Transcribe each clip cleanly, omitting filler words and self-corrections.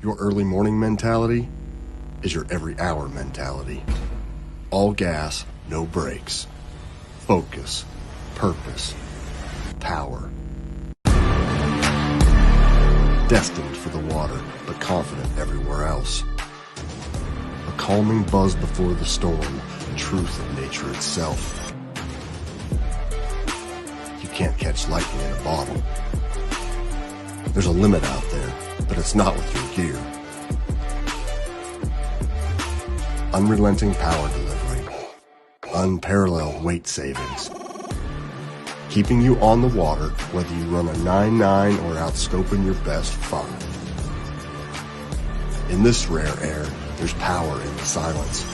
Your early morning mentality is your every hour mentality. All gas, no brakes. Focus, purpose, power. Destined for the water, but confident everywhere else. A calming buzz before the storm, the truth of nature itself. You can't catch lightning in a bottle. There's a limit out there, but it's not with your gear. Unrelenting power delivery. Unparalleled weight savings. Keeping you on the water, whether you run a 9.9 or outscoping your best 5. In this rare air, there's power in the silence.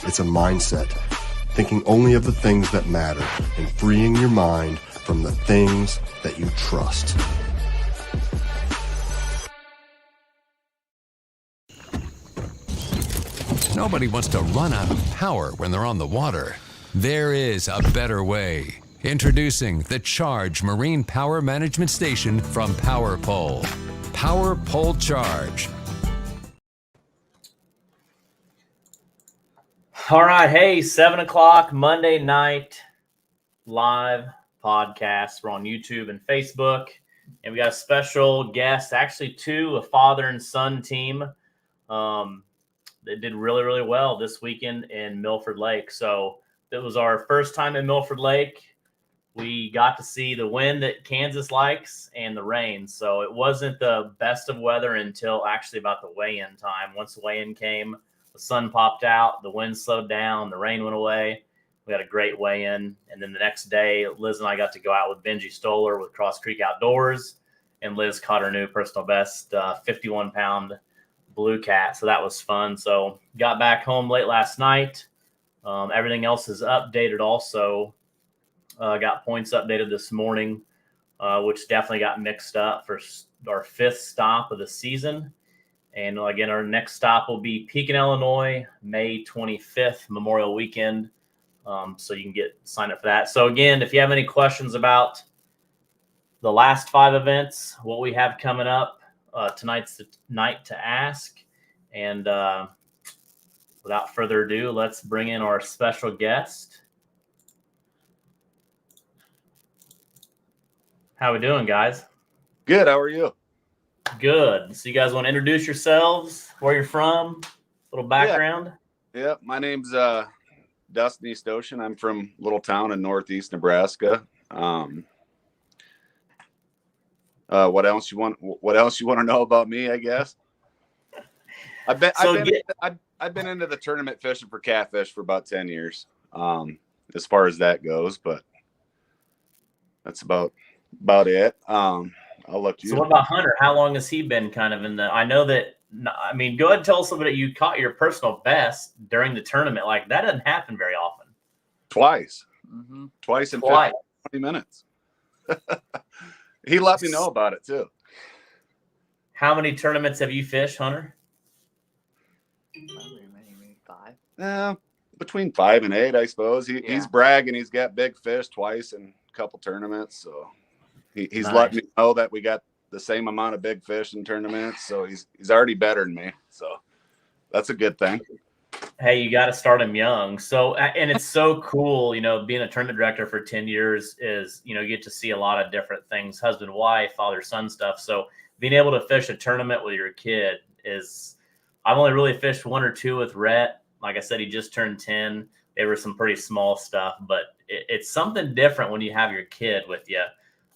It's a mindset, thinking only of the things that matter and freeing your mind from the things that you trust. Nobody wants to run out of power when they're on the water. There is a better way. Introducing the Charge Marine Power Management Station from PowerPole. PowerPole Charge. All right. Hey, 7 o'clock Monday night live podcast. We're on YouTube and Facebook. And we got a special guest, actually two, a father and son team. They did really, really well this weekend in Milford Lake. So it was our first time in Milford Lake. We got to see the wind that Kansas likes and the rain. So it wasn't the best of weather until actually about the weigh-in time. Once the weigh-in came, the sun popped out, the wind slowed down, the rain went away. We had a great weigh-in. And then the next day, Liz and I got to go out with Benji Stoller with Cross Creek Outdoors. And Liz caught her new personal best 51-pound blue cat. So that was fun. So got back home late last night. Everything else is updated also. Got points updated this morning, which definitely got mixed up for our 5th stop of the season. And again, our next stop will be Pekin, Illinois, May 25th, Memorial Weekend. So you can get signed up for that. So again, if you have any questions about the last 5 events, what we have coming up, tonight's the night to ask. And without further ado, let's bring in our special guest. How we doing, guys? Good. How are you? Good. So you guys want to introduce yourselves, where you're from, a little background? Yeah. My name's Dustin Hunter. I'm from a little town in northeast Nebraska. What else you want to know about me, I guess? I've been into the tournament fishing for catfish for about 10 years, as far as that goes, but that's about it. I'll look to you. So what about Hunter? How long has he been kind of in the, I know that, I mean, go ahead and tell us a little bit. You caught your personal best during the tournament. Like, that doesn't happen very often. Twice in 20 minutes. He let me know about it too. How many tournaments have you fished, Hunter? Maybe 5. Between 5 and 8, I suppose. He's bragging he's got big fish twice in a couple tournaments, so he's Nice. letting me know that we got the same amount of big fish in tournaments. So he's already better than me, so that's a good thing. Hey, you got to start him young. So, and it's so cool, being a tournament director for 10 years is, you get to see a lot of different things, husband, wife, father, son stuff. So being able to fish a tournament with your kid is, I've only really fished 1 or 2 with Rhett. Like I said, he just turned 10. They were some pretty small stuff, but it's something different when you have your kid with you,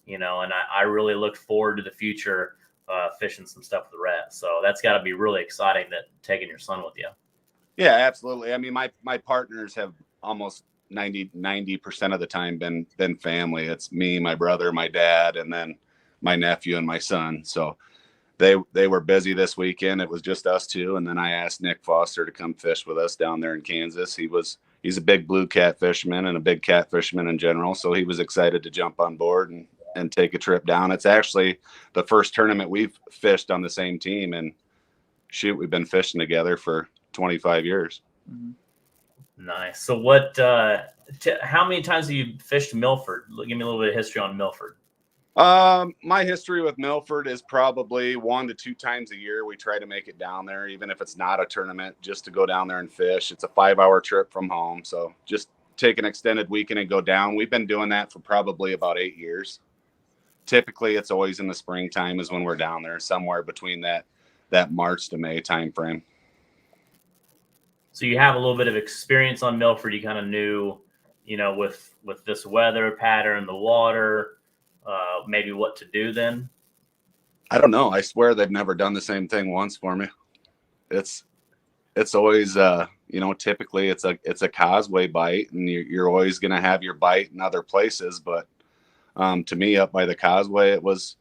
and I really look forward to the future fishing some stuff with Rhett. So that's got to be really exciting, that taking your son with you. Yeah, absolutely. I mean, my partners have almost 90% of the time been family. It's me, my brother, my dad, and then my nephew and my son. So they were busy this weekend. It was just us two. And then I asked Nick Foster to come fish with us down there in Kansas. He's a big blue cat fisherman and a big cat fisherman in general. So he was excited to jump on board and take a trip down. It's actually the first tournament we've fished on the same team. And shoot, we've been fishing together for 25 years. Nice. So how many times have you fished Milford? Give me a little bit of history on Milford. My history with Milford is probably 1 to 2 times a year. We try to make it down there, even if it's not a tournament, just to go down there and fish. It's a 5-hour trip from home. So just take an extended weekend and go down. We've been doing that for probably about 8 years. Typically it's always in the springtime is when we're down there, somewhere between that March to May time frame. So you have a little bit of experience on Milford. You kind of knew, with this weather pattern, the water, maybe what to do then. I don't know. I swear they've never done the same thing once for me. It's always, typically it's a causeway bite, and you're always going to have your bite in other places. But to me, up by the causeway, it was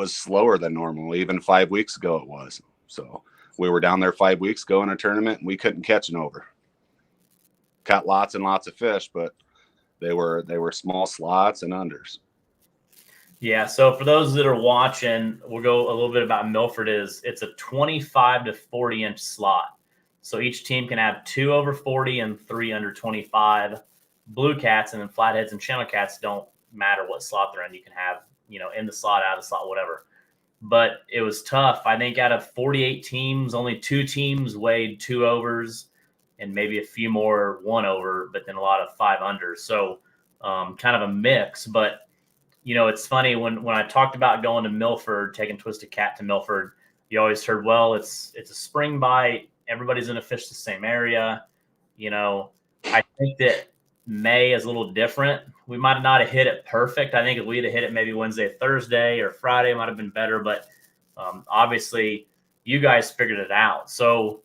slower than normal. Even 5 weeks ago, it was. So we were down there 5 weeks ago in a tournament, and we couldn't catch an over. Caught lots and lots of fish, but they were small slots and unders. Yeah. So for those that are watching, we'll go a little bit about Milford. It's a 25 to 40 inch slot. So each team can have 2 over 40 and 3 under 25. Blue cats and then flatheads and channel cats don't matter what slot they're in. You can have, in the slot, out of the slot, whatever. But it was tough. I think out of 48 teams, only 2 teams weighed 2 overs and maybe a few more 1 over, but then a lot of 5 unders. So kind of a mix. But, it's funny when I talked about going to Milford, taking Twisted Cat to Milford, you always heard, well, it's a spring bite. Everybody's going to fish the same area. I think that May is a little different. We might have not have hit it perfect. I think if we'd have hit it maybe Wednesday, Thursday, or Friday, it might have been better. But obviously, you guys figured it out. So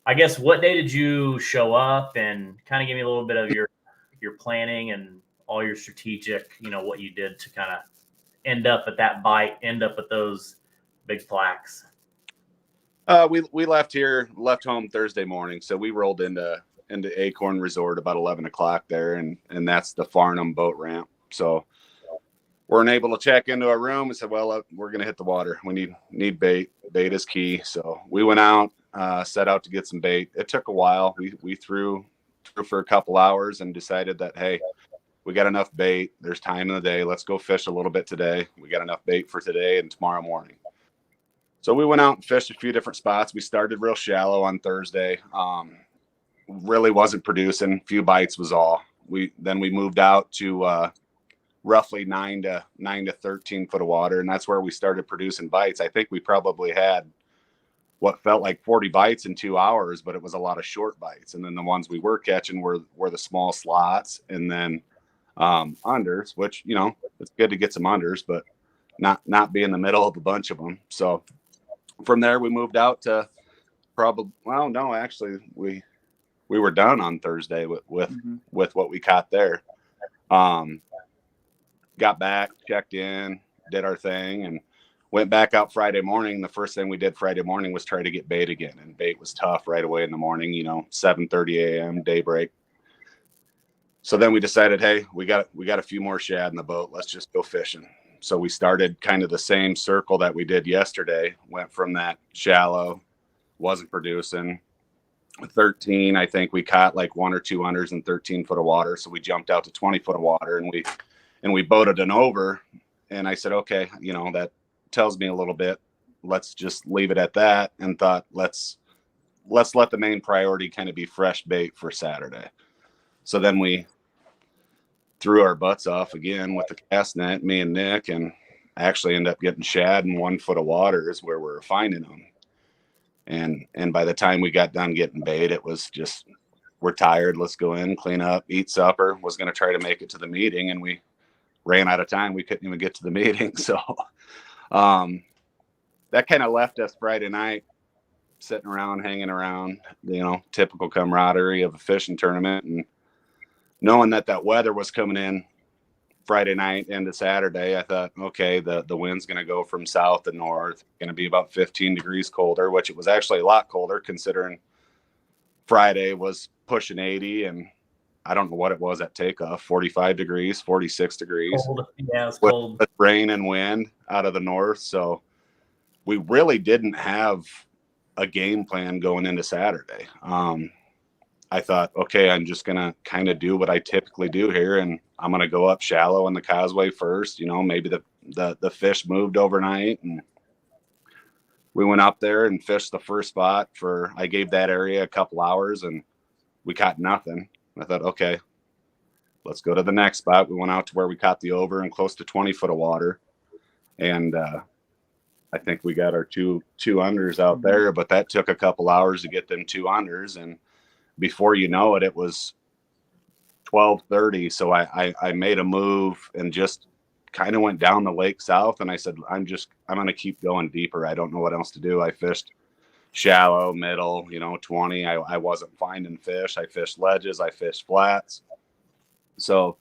I guess what day did you show up, and kind of give me a little bit of your planning and all your strategic, what you did to kind of end up at that bite, end up at those big plaques? We left home Thursday morning. So we rolled into Acorn Resort about 11 o'clock there. And that's the Farnham boat ramp. So weren't able to check into our room and said, well, we're going to hit the water. We need bait. Bait is key. So we went out, set out to get some bait. It took a while. We threw for a couple hours and decided that, hey, we got enough bait. There's time in the day. Let's go fish a little bit today. We got enough bait for today and tomorrow morning. So we went out and fished a few different spots. We started real shallow on Thursday. Really wasn't producing. Few bites was all. We moved out to roughly 9 to 13 foot of water, and that's where we started producing bites. I think we probably had what felt like 40 bites in 2 hours, but it was a lot of short bites. And then the ones we were catching were the small slots, and then unders, which, it's good to get some unders, but not be in the middle of a bunch of them. So from there we moved out to we were done on Thursday with what we caught there. Got back, checked in, did our thing, and went back out Friday morning. The first thing we did Friday morning was try to get bait again, and bait was tough right away in the morning, 7:30 a.m. daybreak. So then we decided, hey, we got a few more shad in the boat. Let's just go fishing. So we started kind of the same circle that we did yesterday. Went from that shallow, wasn't producing. 13, I think we caught like 1 or 2 unders in 13 foot of water. So we jumped out to 20 foot of water, and we boated an over. And I said, okay, that tells me a little bit. Let's just leave it at that. And thought, let's let the main priority kind of be fresh bait for Saturday. So then we threw our butts off again with the cast net, me and Nick, and actually ended up getting shad in 1 foot of water is where we were finding them. And by the time we got done getting bait, it was just, we're tired. Let's go in, clean up, eat supper. Was going to try to make it to the meeting, and we ran out of time. We couldn't even get to the meeting. So that kind of left us Friday night sitting around, hanging around, typical camaraderie of a fishing tournament. And knowing that weather was coming in Friday night into Saturday, I thought, okay, the wind's going to go from south to north, going to be about 15 degrees colder, which it was actually a lot colder considering Friday was pushing 80, and I don't know what it was at takeoff, 45 degrees, 46 degrees. Cold. Yeah, it's cold. With rain and wind out of the north. So we really didn't have a game plan going into Saturday. I thought, okay, I'm just going to kind of do what I typically do here. And I'm going to go up shallow in the causeway first, maybe the fish moved overnight, and we went up there and fished the first spot I gave that area a couple hours, and we caught nothing. I thought, okay, let's go to the next spot. We went out to where we caught the over in close to 20 foot of water. And I think we got our two unders out there, but that took a couple hours to get them 2 unders. And before you know it, it was 12:30. So I made a move and just kind of went down the lake south. And I said, I'm going to keep going deeper. I don't know what else to do. I fished shallow, middle, 20. I wasn't finding fish. I fished ledges. I fished flats. So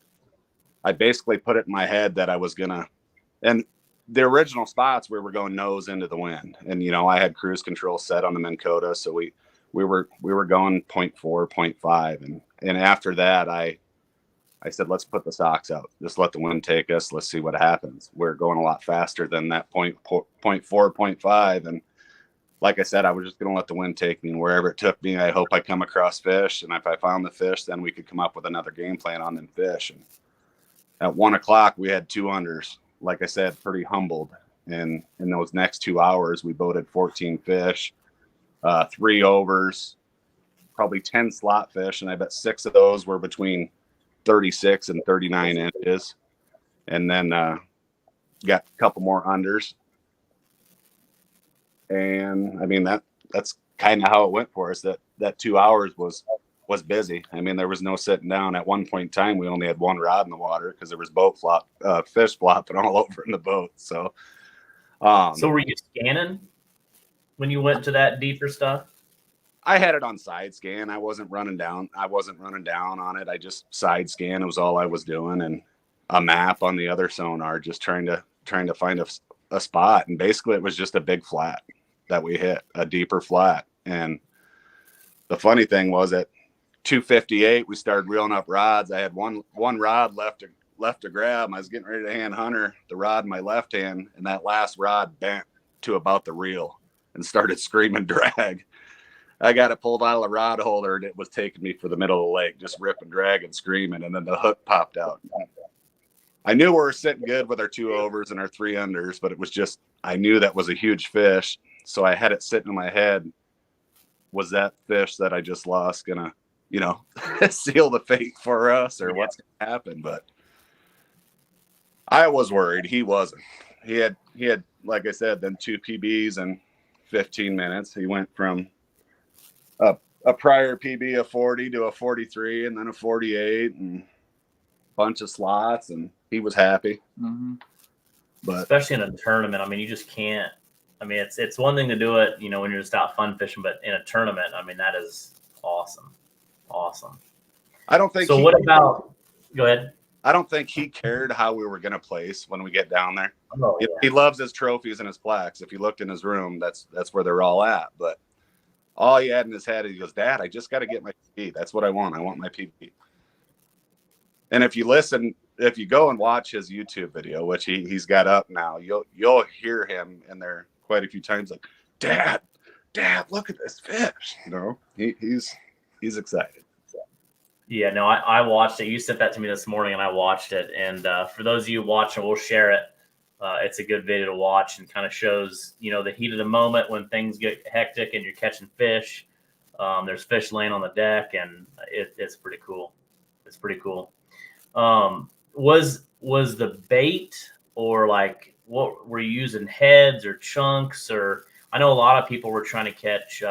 I basically put it in my head that I was going to, and the original spots we were going nose into the wind. And, I had cruise control set on the Minn Kota. So we were going 0.4, 0.5. And after that, I said, let's put the socks out. Just let the wind take us. Let's see what happens. We're going a lot faster than that 0.4, 0.5. And like I said, I was just going to let the wind take me, and wherever it took me, I hope I come across fish. And if I found the fish, then we could come up with another game plan on them fish. And at 1 o'clock, we had 2 unders. Like I said, pretty humbled. And in those next 2 hours, we boated 14 fish, 3 overs, probably 10 slot fish. And I bet 6 of those were between 36 and 39 inches. And then got a couple more unders. And I mean, that's kind of how it went for us. That 2 hours was busy. I mean, there was no sitting down. At one point in time, we only had 1 rod in the water because there was fish flopping all over in the boat. So were you scanning when you went to that deeper stuff? I had it on side scan. I wasn't running down on it. I just side scan. It was all I was doing, and a map on the other sonar, just trying to find a spot. And basically, it was just a big flat that we hit, a deeper flat. And the funny thing was at 2:58, we started reeling up rods. I had one rod left to grab. I was getting ready to hand Hunter the rod in my left hand, and that last rod bent to about the reel and started screaming drag. I got it pulled out of the rod holder, and it was taking me for the middle of the lake, just ripping, dragging, screaming, and then the hook popped out. I knew we were sitting good with our 2 overs and our 3 unders, but it was just, I knew that was a huge fish. So I had it sitting in my head. Was that fish that I just lost gonna, seal the fate for us, or what's gonna happen? But I was worried. He wasn't. He had, like I said, then 2 PBs in 15 minutes. He went from a prior PB of 40 to a 43, and then a 48, and a bunch of slots, and he was happy. Mm-hmm. But especially in a tournament, I mean, you just can't. I mean, it's one thing to do it, when you're just out fun fishing, but in a tournament, I mean, that is awesome. Awesome. I don't think so. What about? Go ahead. I don't think he cared how we were going to place when we get down there. Oh, yeah. He loves his trophies and his plaques. If you looked in his room, that's where they're all at. But all he had in his head, he goes, "Dad, I just got to get my PB. That's what I want. I want my PB." And if you go and watch his YouTube video, which he's got up now, you'll hear him in there quite a few times, like, Dad, look at this fish. He's excited. Yeah, no, I watched it. You sent that to me this morning, and I watched it. And for those of you watching, we'll share it. It's a good video to watch, and kind of shows, the heat of the moment when things get hectic and you're catching fish. There's fish laying on the deck, and it's pretty cool. It's pretty cool. Was the bait, or like, what were you using, heads or chunks? Or I know a lot of people were trying to catch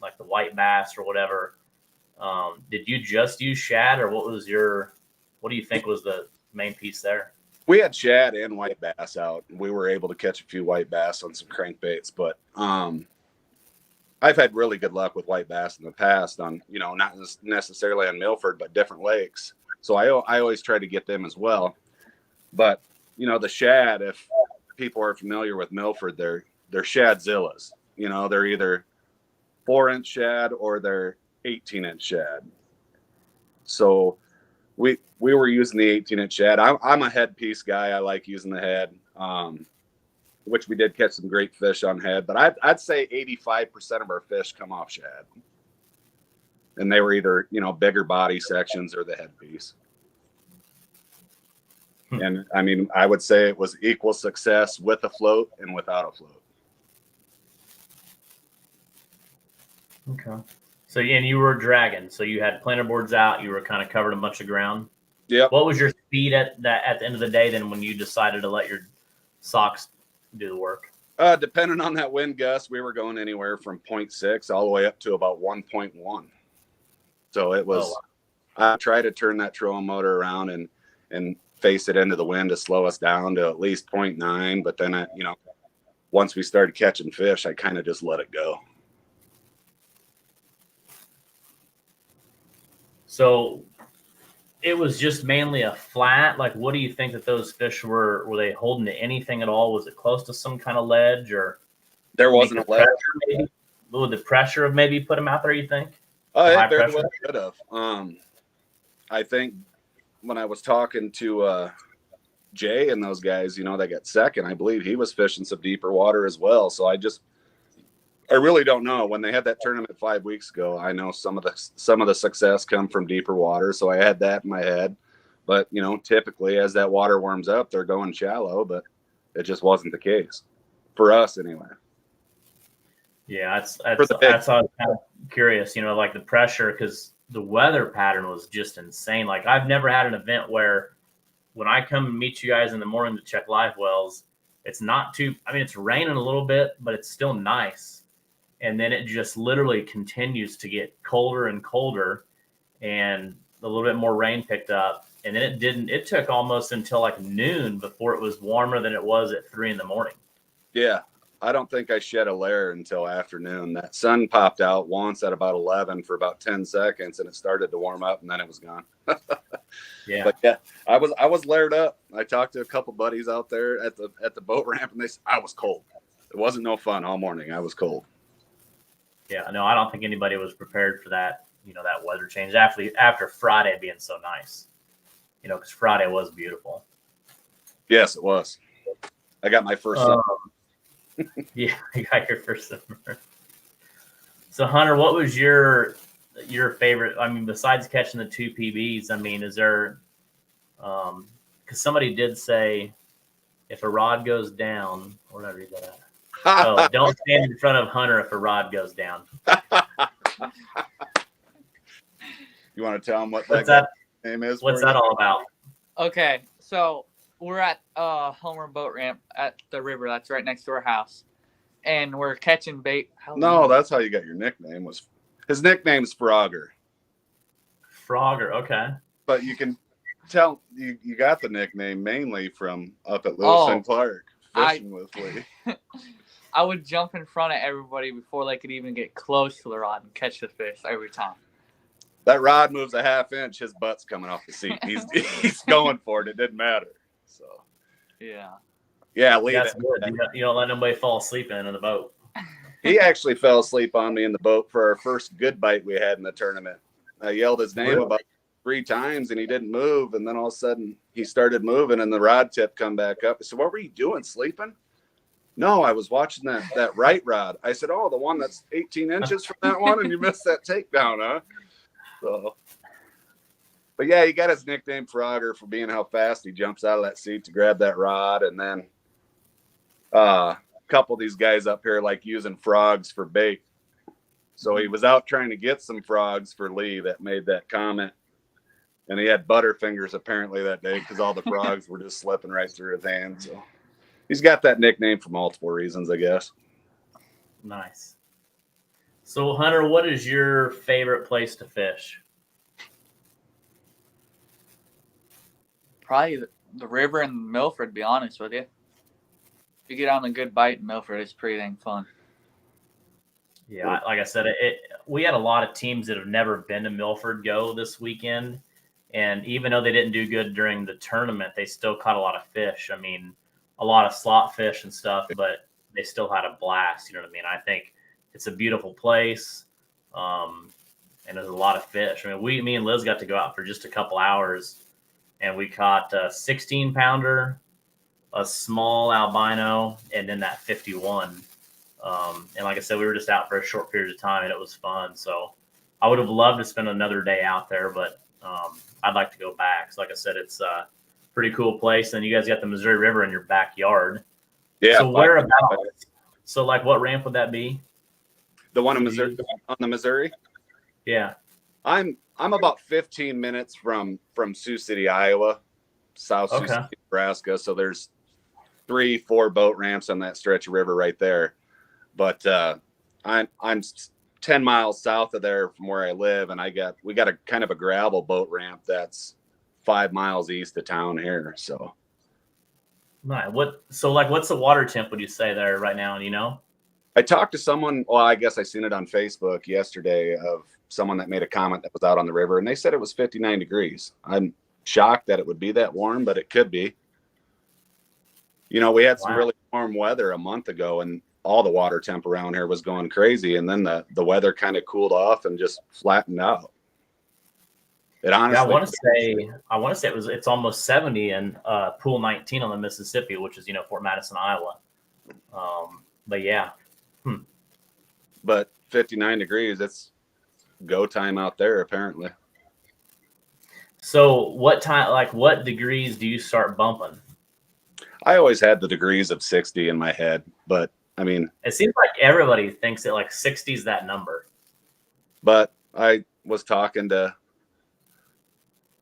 like the white bass or whatever. Did you just use shad, or what do you think was the main piece there? We had shad and white bass out. We were able to catch a few white bass on some crankbaits, but I've had really good luck with white bass in the past on, not necessarily on Milford, but different lakes. So I always try to get them as well. But, the shad, if people are familiar with Milford, they're shadzillas. They're either 4-inch shad or they're 18-inch shad. So we were using the 18-inch shad. I'm a headpiece guy. I like using the head, which we did catch some great fish on head. But I'd say 85% of our fish come off shad. And they were either, bigger body sections or the headpiece. And I mean, I would say it was equal success with a float and without a float. Okay. So, and you were dragging. So you had planter boards out. You were kind of covered a bunch of ground. Yep. What was your speed at the end of the day then when you decided to let your socks do the work? Depending on that wind gust, we were going anywhere from 0.6 all the way up to about 1.1. So it was, I tried to turn that trolling motor around and face it into the wind to slow us down to at least 0.9. But then, once we started catching fish, I kind of just let it go. So it was just mainly a flat. Like, what do you think that those fish were? Were they holding to anything at all? Was it close to some kind of ledge, or there wasn't a ledge? Would the pressure have maybe put them out there? You think? It very well could have. I think when I was talking to Jay and those guys, they got second. I believe he was fishing some deeper water as well. So I really don't know. When they had that tournament 5 weeks ago, I know some of the success come from deeper water. So I had that in my head. But typically as that water warms up, they're going shallow. But it just wasn't the case for us anyway. Yeah, that's why I was kind of curious. Like the pressure, because the weather pattern was just insane. Like I've never had an event where when I come and meet you guys in the morning to check live wells, it's not too. I mean, it's raining a little bit, but it's still nice. And then it just literally continues to get colder and colder, and a little bit more rain picked up. And then it took almost until like noon before it was warmer than it was at 3 a.m. Yeah. I don't think I shed a layer until afternoon. That sun popped out once at about 11 for about 10 seconds, and it started to warm up, and then it was gone. Yeah. But yeah, I was layered up. I talked to a couple buddies out there at the boat ramp, and they said I was cold. It wasn't no fun all morning. I was cold. Yeah, no, I don't think anybody was prepared for that. That weather change after Friday being so nice. Because Friday was beautiful. Yes, it was. I got my first. Yeah, you got your first summer. So, Hunter, what was your favorite? I mean, besides catching the 2 PBs, I mean, is there? Because somebody did say, if a rod goes down, where did I read that at? Oh, don't stand in front of Hunter if a rod goes down. You want to tell him what that name is? What's that all about? Okay, so we're at Homer boat ramp at the river that's right next to our house, and we're catching bait. No, that's how you got your nickname. His nickname's Frogger. Frogger, okay. But you can tell you got the nickname mainly from up at Lewis and Clark fishing with Lee. I would jump in front of everybody before they could even get close to the rod and catch the fish every time. That rod moves a half inch, his butt's coming off the seat. He's going for it. It didn't matter. So yeah, Lee. That's good. You don't let nobody fall asleep in the boat. He actually fell asleep on me in the boat for our first good bite we had in the tournament. I yelled his name about 3 times and he didn't move, and then all of a sudden he started moving and the rod tip come back up. I said, "What were you doing, sleeping?" "No, I was watching that right rod." I said, "Oh, the one that's 18 inches from that one, and you missed that takedown, huh?" So, but yeah, he got his nickname Frogger for being how fast he jumps out of that seat to grab that rod. And then a couple of these guys up here like using frogs for bait. So he was out trying to get some frogs for Lee that made that comment. And he had butterfingers apparently that day because all the frogs were just slipping right through his hand. So he's got that nickname for multiple reasons, I guess. Nice. So, Hunter, what is your favorite place to fish? Probably the river in Milford, to be honest with you. If you get on a good bite in Milford, it's pretty dang fun. Yeah, like I said, we had a lot of teams that have never been to Milford go this weekend. And even though they didn't do good during the tournament, they still caught a lot of fish. I mean, a lot of slot fish and stuff, but they still had a blast. You know what I mean? I think it's a beautiful place, and there's a lot of fish. I mean, me and Liz got to go out for just a couple hours, and we caught a 16-pounder, a small albino, and then that 51. And like I said, we were just out for a short period of time, and it was fun. So I would have loved to spend another day out there, but I'd like to go back. So like I said, it's Pretty cool place. And you guys got the Missouri River in your backyard. Yeah. So whereabouts? So like, what ramp would that be? The one in Missouri, on the Missouri. Yeah. I'm about 15 minutes from Sioux City, Iowa, South Sioux City, Nebraska. So there's 3-4 boat ramps on that stretch of river right there. But I'm 10 miles south of there from where I live, and we got a kind of a gravel boat ramp that's 5 miles east of town here. So, right. What's the water temp, would you say there right now? You know? I talked to someone, well, I guess I seen it on Facebook yesterday, of someone that made a comment that was out on the river, and they said it was 59 degrees. I'm shocked that it would be that warm, but it could be. You know, we had some really warm weather a month ago, and all the water temp around here was going crazy, and then the weather kind of cooled off and just flattened out. It honestly, I want to say it's almost 70 in Pool 19 on the Mississippi, which is, Fort Madison, Iowa. But yeah. But 59 degrees, it's go time out there apparently. So what degrees do you start bumping? I always had the degrees of 60 in my head, but I mean, it seems like everybody thinks that like 60 is that number. But I was talking to,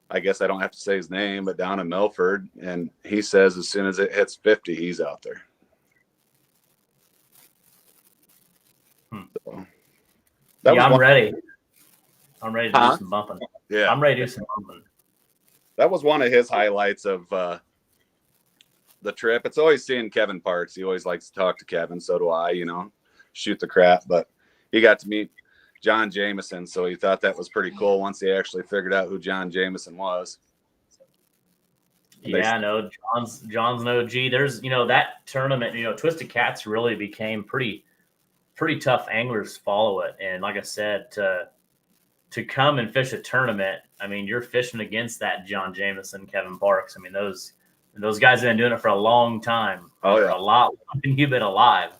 I guess I don't have to say his name, but down in Milford, and he says as soon as it hits 50, he's out there. So, I'm ready. I'm ready to do some bumping. Yeah, I'm ready to do some bumping. That was one of his highlights of the trip. It's always seeing Kevin Parks. He always likes to talk to Kevin. So do I, shoot the crap. But he got to meet John Jameson, so he thought that was pretty cool once he actually figured out who John Jameson was. Yeah, no, John's an OG. There's, that tournament, Twisted Cats really became pretty tough anglers follow it. And like I said, to come and fish a tournament, I mean, you're fishing against that John Jameson, Kevin Parks. I mean, those guys have been doing it for a long time. Oh, yeah. A lot longer than you've been alive.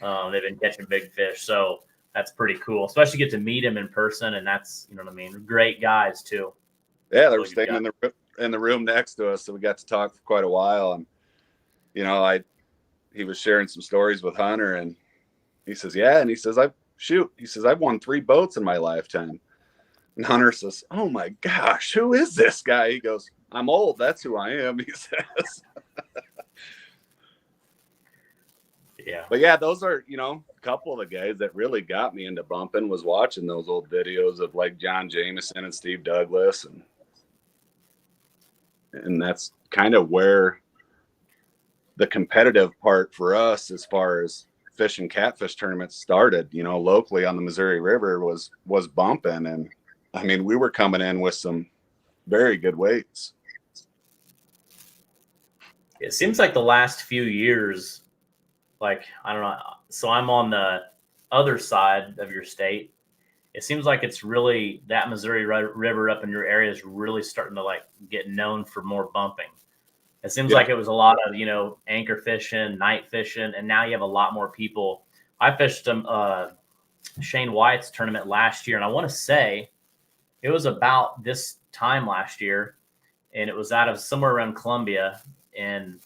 They've been catching big fish. So that's pretty cool, especially get to meet him in person. And that's, great guys too. Yeah, they were staying in the room next to us. So we got to talk for quite a while. And, he was sharing some stories with Hunter, and he says, yeah. And he says, I've won 3 boats in my lifetime. And Hunter says, oh my gosh, who is this guy? He goes, I'm old. That's who I am. He says. Yeah. But yeah, those are, a couple of the guys that really got me into bumping was watching those old videos of like John Jameson and Steve Douglas. And that's kind of where the competitive part for us as far as fish and catfish tournaments started, locally on the Missouri River was bumping. And I mean, we were coming in with some very good weights. It seems like the last few years, like, I don't know. So I'm on the other side of your state. It seems like it's really that Missouri River up in your area is really starting to like get known for more bumping. It seems like it was a lot of, anchor fishing, night fishing, and now you have a lot more people. I fished Shane White's tournament last year, and I want to say it was about this time last year, and it was out of somewhere around Columbia, and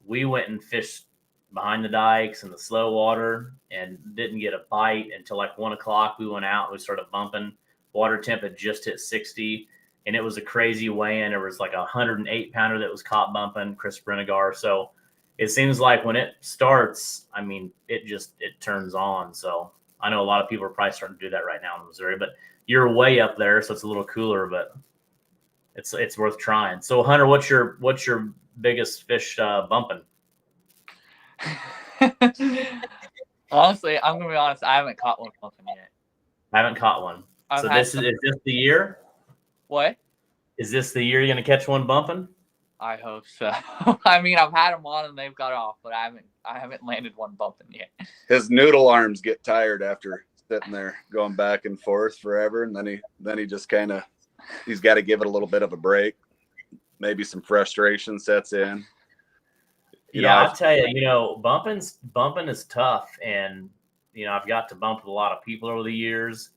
we went and fished behind the dikes in the slow water and didn't get a bite until like 1 o'clock. We went out and we started bumping. Water temp had just hit 60, and it was a crazy weigh-in. There was like a 108-pounder that was caught bumping, Chris Brinegar. So it seems like when it starts, I mean, it turns on. So I know a lot of people are probably starting to do that right now in Missouri, but you're way up there, so it's a little cooler, but it's worth trying. So Hunter, what's your biggest fish bumping? Honestly, I'm gonna be honest. I haven't caught one bumping yet. I haven't caught one. So is this the year? What? Is this the year you're gonna catch one bumping? I hope so. I mean, I've had them on and they've got off, but I haven't landed one bumping yet. His noodle arms get tired after sitting there going back and forth forever, and then he just kind of he's got to give it a little bit of a break. Maybe some frustration sets in. I'll tell you, bumping is tough, and I've got to bump with a lot of people over the years,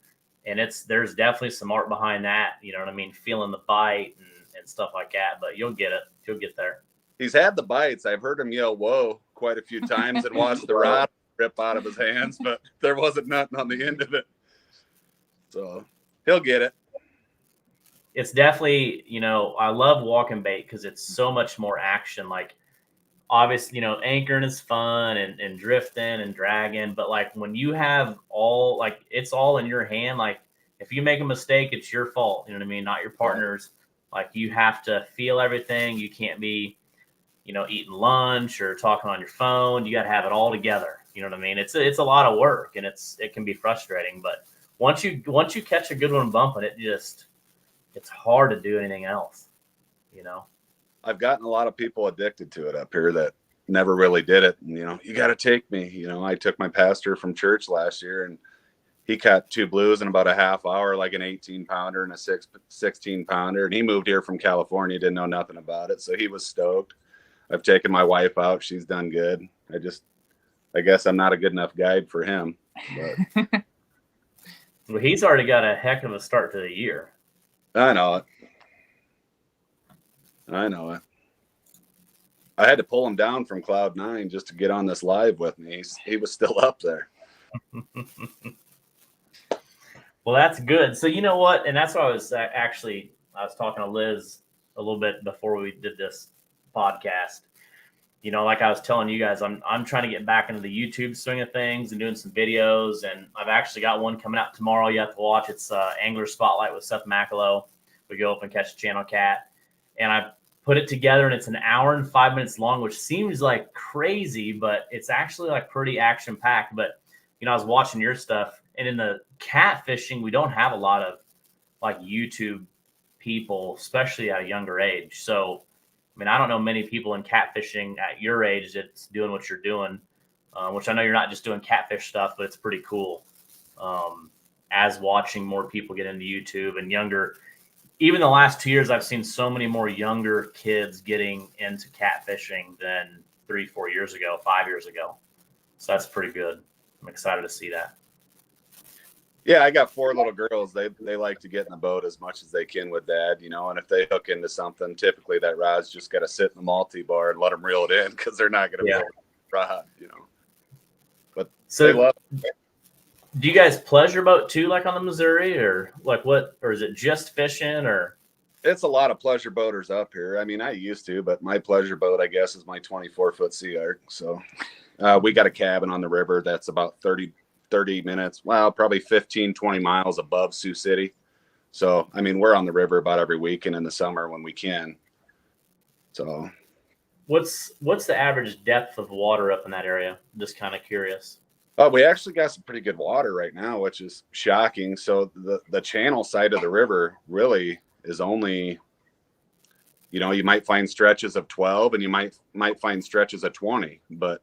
and there's definitely some art behind that. You know what I mean? Feeling the bite and and stuff like that, but you'll get it. You'll get there. He's had the bites. I've heard him yell "whoa" quite a few times and watched the rod rip out of his hands, but there wasn't nothing on the end of it. So he'll get it. It's definitely, I love walking bait because it's so much more action. Like, obviously, anchoring is fun and drifting and dragging, but like when you have it's all in your hand. Like, if you make a mistake, it's your fault. You know what I mean? Not your partner's. Like, you have to feel everything. You can't be, eating lunch or talking on your phone. You got to have it all together. You know what I mean? It's a lot of work, and it can be frustrating. But once you catch a good one bumping, it's hard to do anything else. I've gotten a lot of people addicted to it up here that never really did it. And, you got to take me. I took my pastor from church last year, and he caught 2 blues in about a half hour, like an 18-pounder and a 16-pounder. And he moved here from California, didn't know nothing about it, so he was stoked. I've taken my wife out. She's done good. I guess I'm not a good enough guide for him. But well, he's already got a heck of a start to the year. I know it. I had to pull him down from Cloud 9 just to get on this live with me. He was still up there. Well, that's good. So you know what? And that's what I was talking to Liz a little bit before we did this podcast. Like I was telling you guys, I'm trying to get back into the YouTube swing of things and doing some videos. And I've actually got one coming out tomorrow. You have to watch. It's Angler Spotlight with Seth McAlow. We go up and catch a channel cat. And I put it together, and it's an hour and 5 minutes long, which seems like crazy, but it's actually like pretty action packed. But, I was watching your stuff, and in the catfishing, we don't have a lot of like YouTube people, especially at a younger age. So, I don't know many people in catfishing at your age that's doing what you're doing, which I know you're not just doing catfish stuff, but it's pretty cool. As watching more people get into YouTube and younger, even the last 2 years, I've seen so many more younger kids getting into catfishing than 3-4 years ago, 5 years ago. So that's pretty good. I'm excited to see that. Yeah, I got 4 little girls. They like to get in the boat as much as they can with dad, and if they hook into something, typically that rod's just got to sit in the multi-bar and let them reel it in because they're not going to be able to rod, But so, they love it. Do you guys pleasure boat too, like on the Missouri, or like what, or is it just fishing, or? It's a lot of pleasure boaters up here. I used to, but my pleasure boat, I guess, is my 24-foot Sea Arc. So we got a cabin on the river that's about 30 minutes, probably 15, 20 miles above Sioux City. So, we're on the river about every weekend in the summer when we can. So what's the average depth of water up in that area? Just kind of curious. We actually got some pretty good water right now, which is shocking. So the channel side of the river really is only, you might find stretches of 12 and you might find stretches of 20, but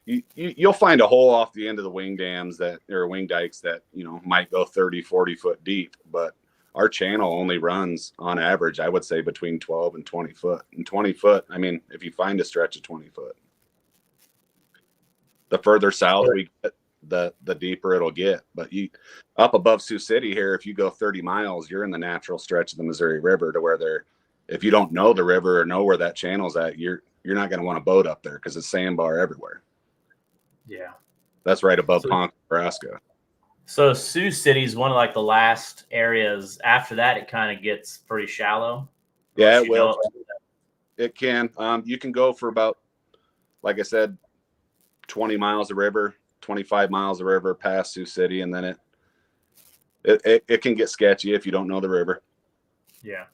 you'll find a hole off the end of the wing dams wing dikes that, might go 30, 40 foot deep, but our channel only runs on average, I would say, between 12 and 20 foot. And 20 foot, if you find a stretch of 20 foot. The further south we get, the deeper it'll get. But up above Sioux City here, if you go 30 miles, you're in the natural stretch of the Missouri River, to where if you don't know the river or know where that channel's at, you're not going to want to boat up there because it's sandbar everywhere. Yeah, that's right above Ponca, Nebraska. So Sioux City is one of like the last areas. After that, it kind of gets pretty shallow. Yeah, it will. It can. You can go for about, like I said, 20 miles of river, 25 miles of river past Sioux City, and then it can get sketchy if you don't know the river. Yeah.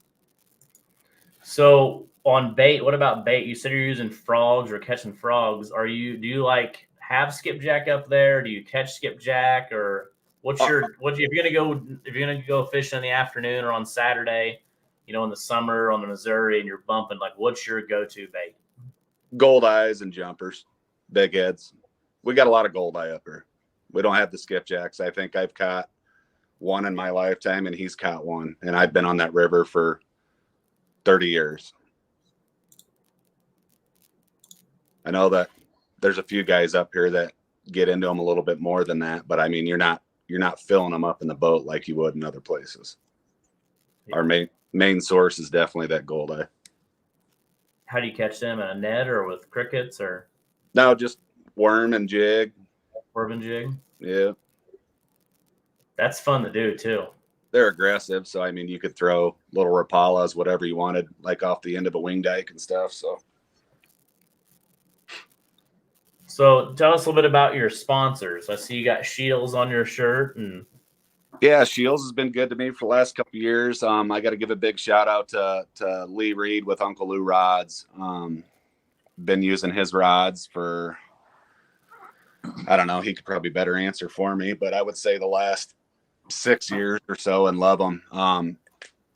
So on bait, what about bait? You said you're using frogs or catching frogs. Do you like have skipjack up there? Do you catch skipjack, or if you're gonna go fishing in the afternoon or on Saturday, in the summer on the Missouri, and you're bumping, like, what's your go-to bait? Gold eyes and jumpers, big heads. We got a lot of gold eye up here. We don't have the skipjacks. I think I've caught one in my lifetime, and he's caught one, and I've been on that river for 30 years. I know that there's a few guys up here that get into them a little bit more than that, but you're not filling them up in the boat like you would in other places. Yeah. main source is definitely that goldeye. How do you catch them? In a net or with crickets or No, just worm and jig. worm and jig? Yeah. That's fun to do too. They're aggressive, so I mean, you could throw little rapalas, whatever you wanted, like off the end of a wing dike and stuff. So tell us a little bit about your sponsors. I see you got Shields on your shirt, and yeah, Shields has been good to me for the last couple of years. I got to give a big shout out to Lee Reed with Uncle Lou Rods. Been using his rods for, I don't know, he could probably better answer for me, but I would say the last 6 years or so, and love them.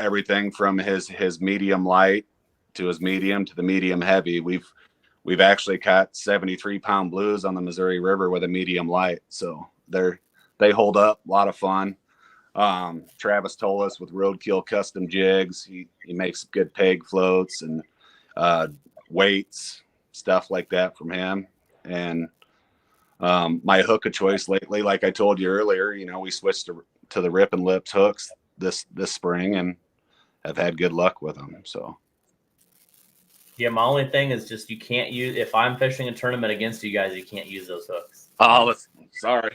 Everything from his medium light to his medium to the medium heavy. We've actually caught 73-pound blues on the Missouri River with a medium light, so they hold up. A lot of fun. Travis told us with Roadkill custom jigs, he makes good peg floats and weights, stuff like that from him. And my hook of choice lately, like I told you earlier, we switched to the Rip and Lips hooks this spring and have had good luck with them. So yeah, my only thing is just you can't use, if I'm fishing a tournament against you guys, you can't use those hooks. Oh, sorry.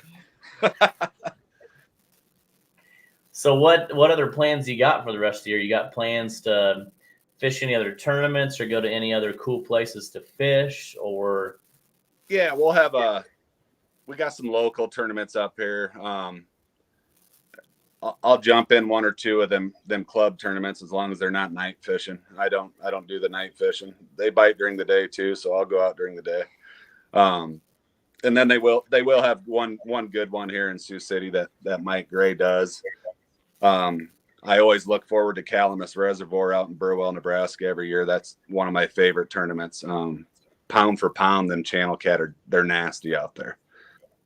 So what other plans you got for the rest of the year? You got plans to fish any other tournaments or go to any other cool places to fish? Or yeah, we got some local tournaments up here. I'll jump in one or two of them club tournaments as long as they're not night fishing. I don't do the night fishing. They bite during the day too, so I'll go out during the day. And then they will have one good one here in Sioux City that Mike Gray does. I always look forward to Calamus Reservoir out in Burwell, Nebraska every year. That's one of my favorite tournaments. Pound for pound, them channel cat they're nasty out there.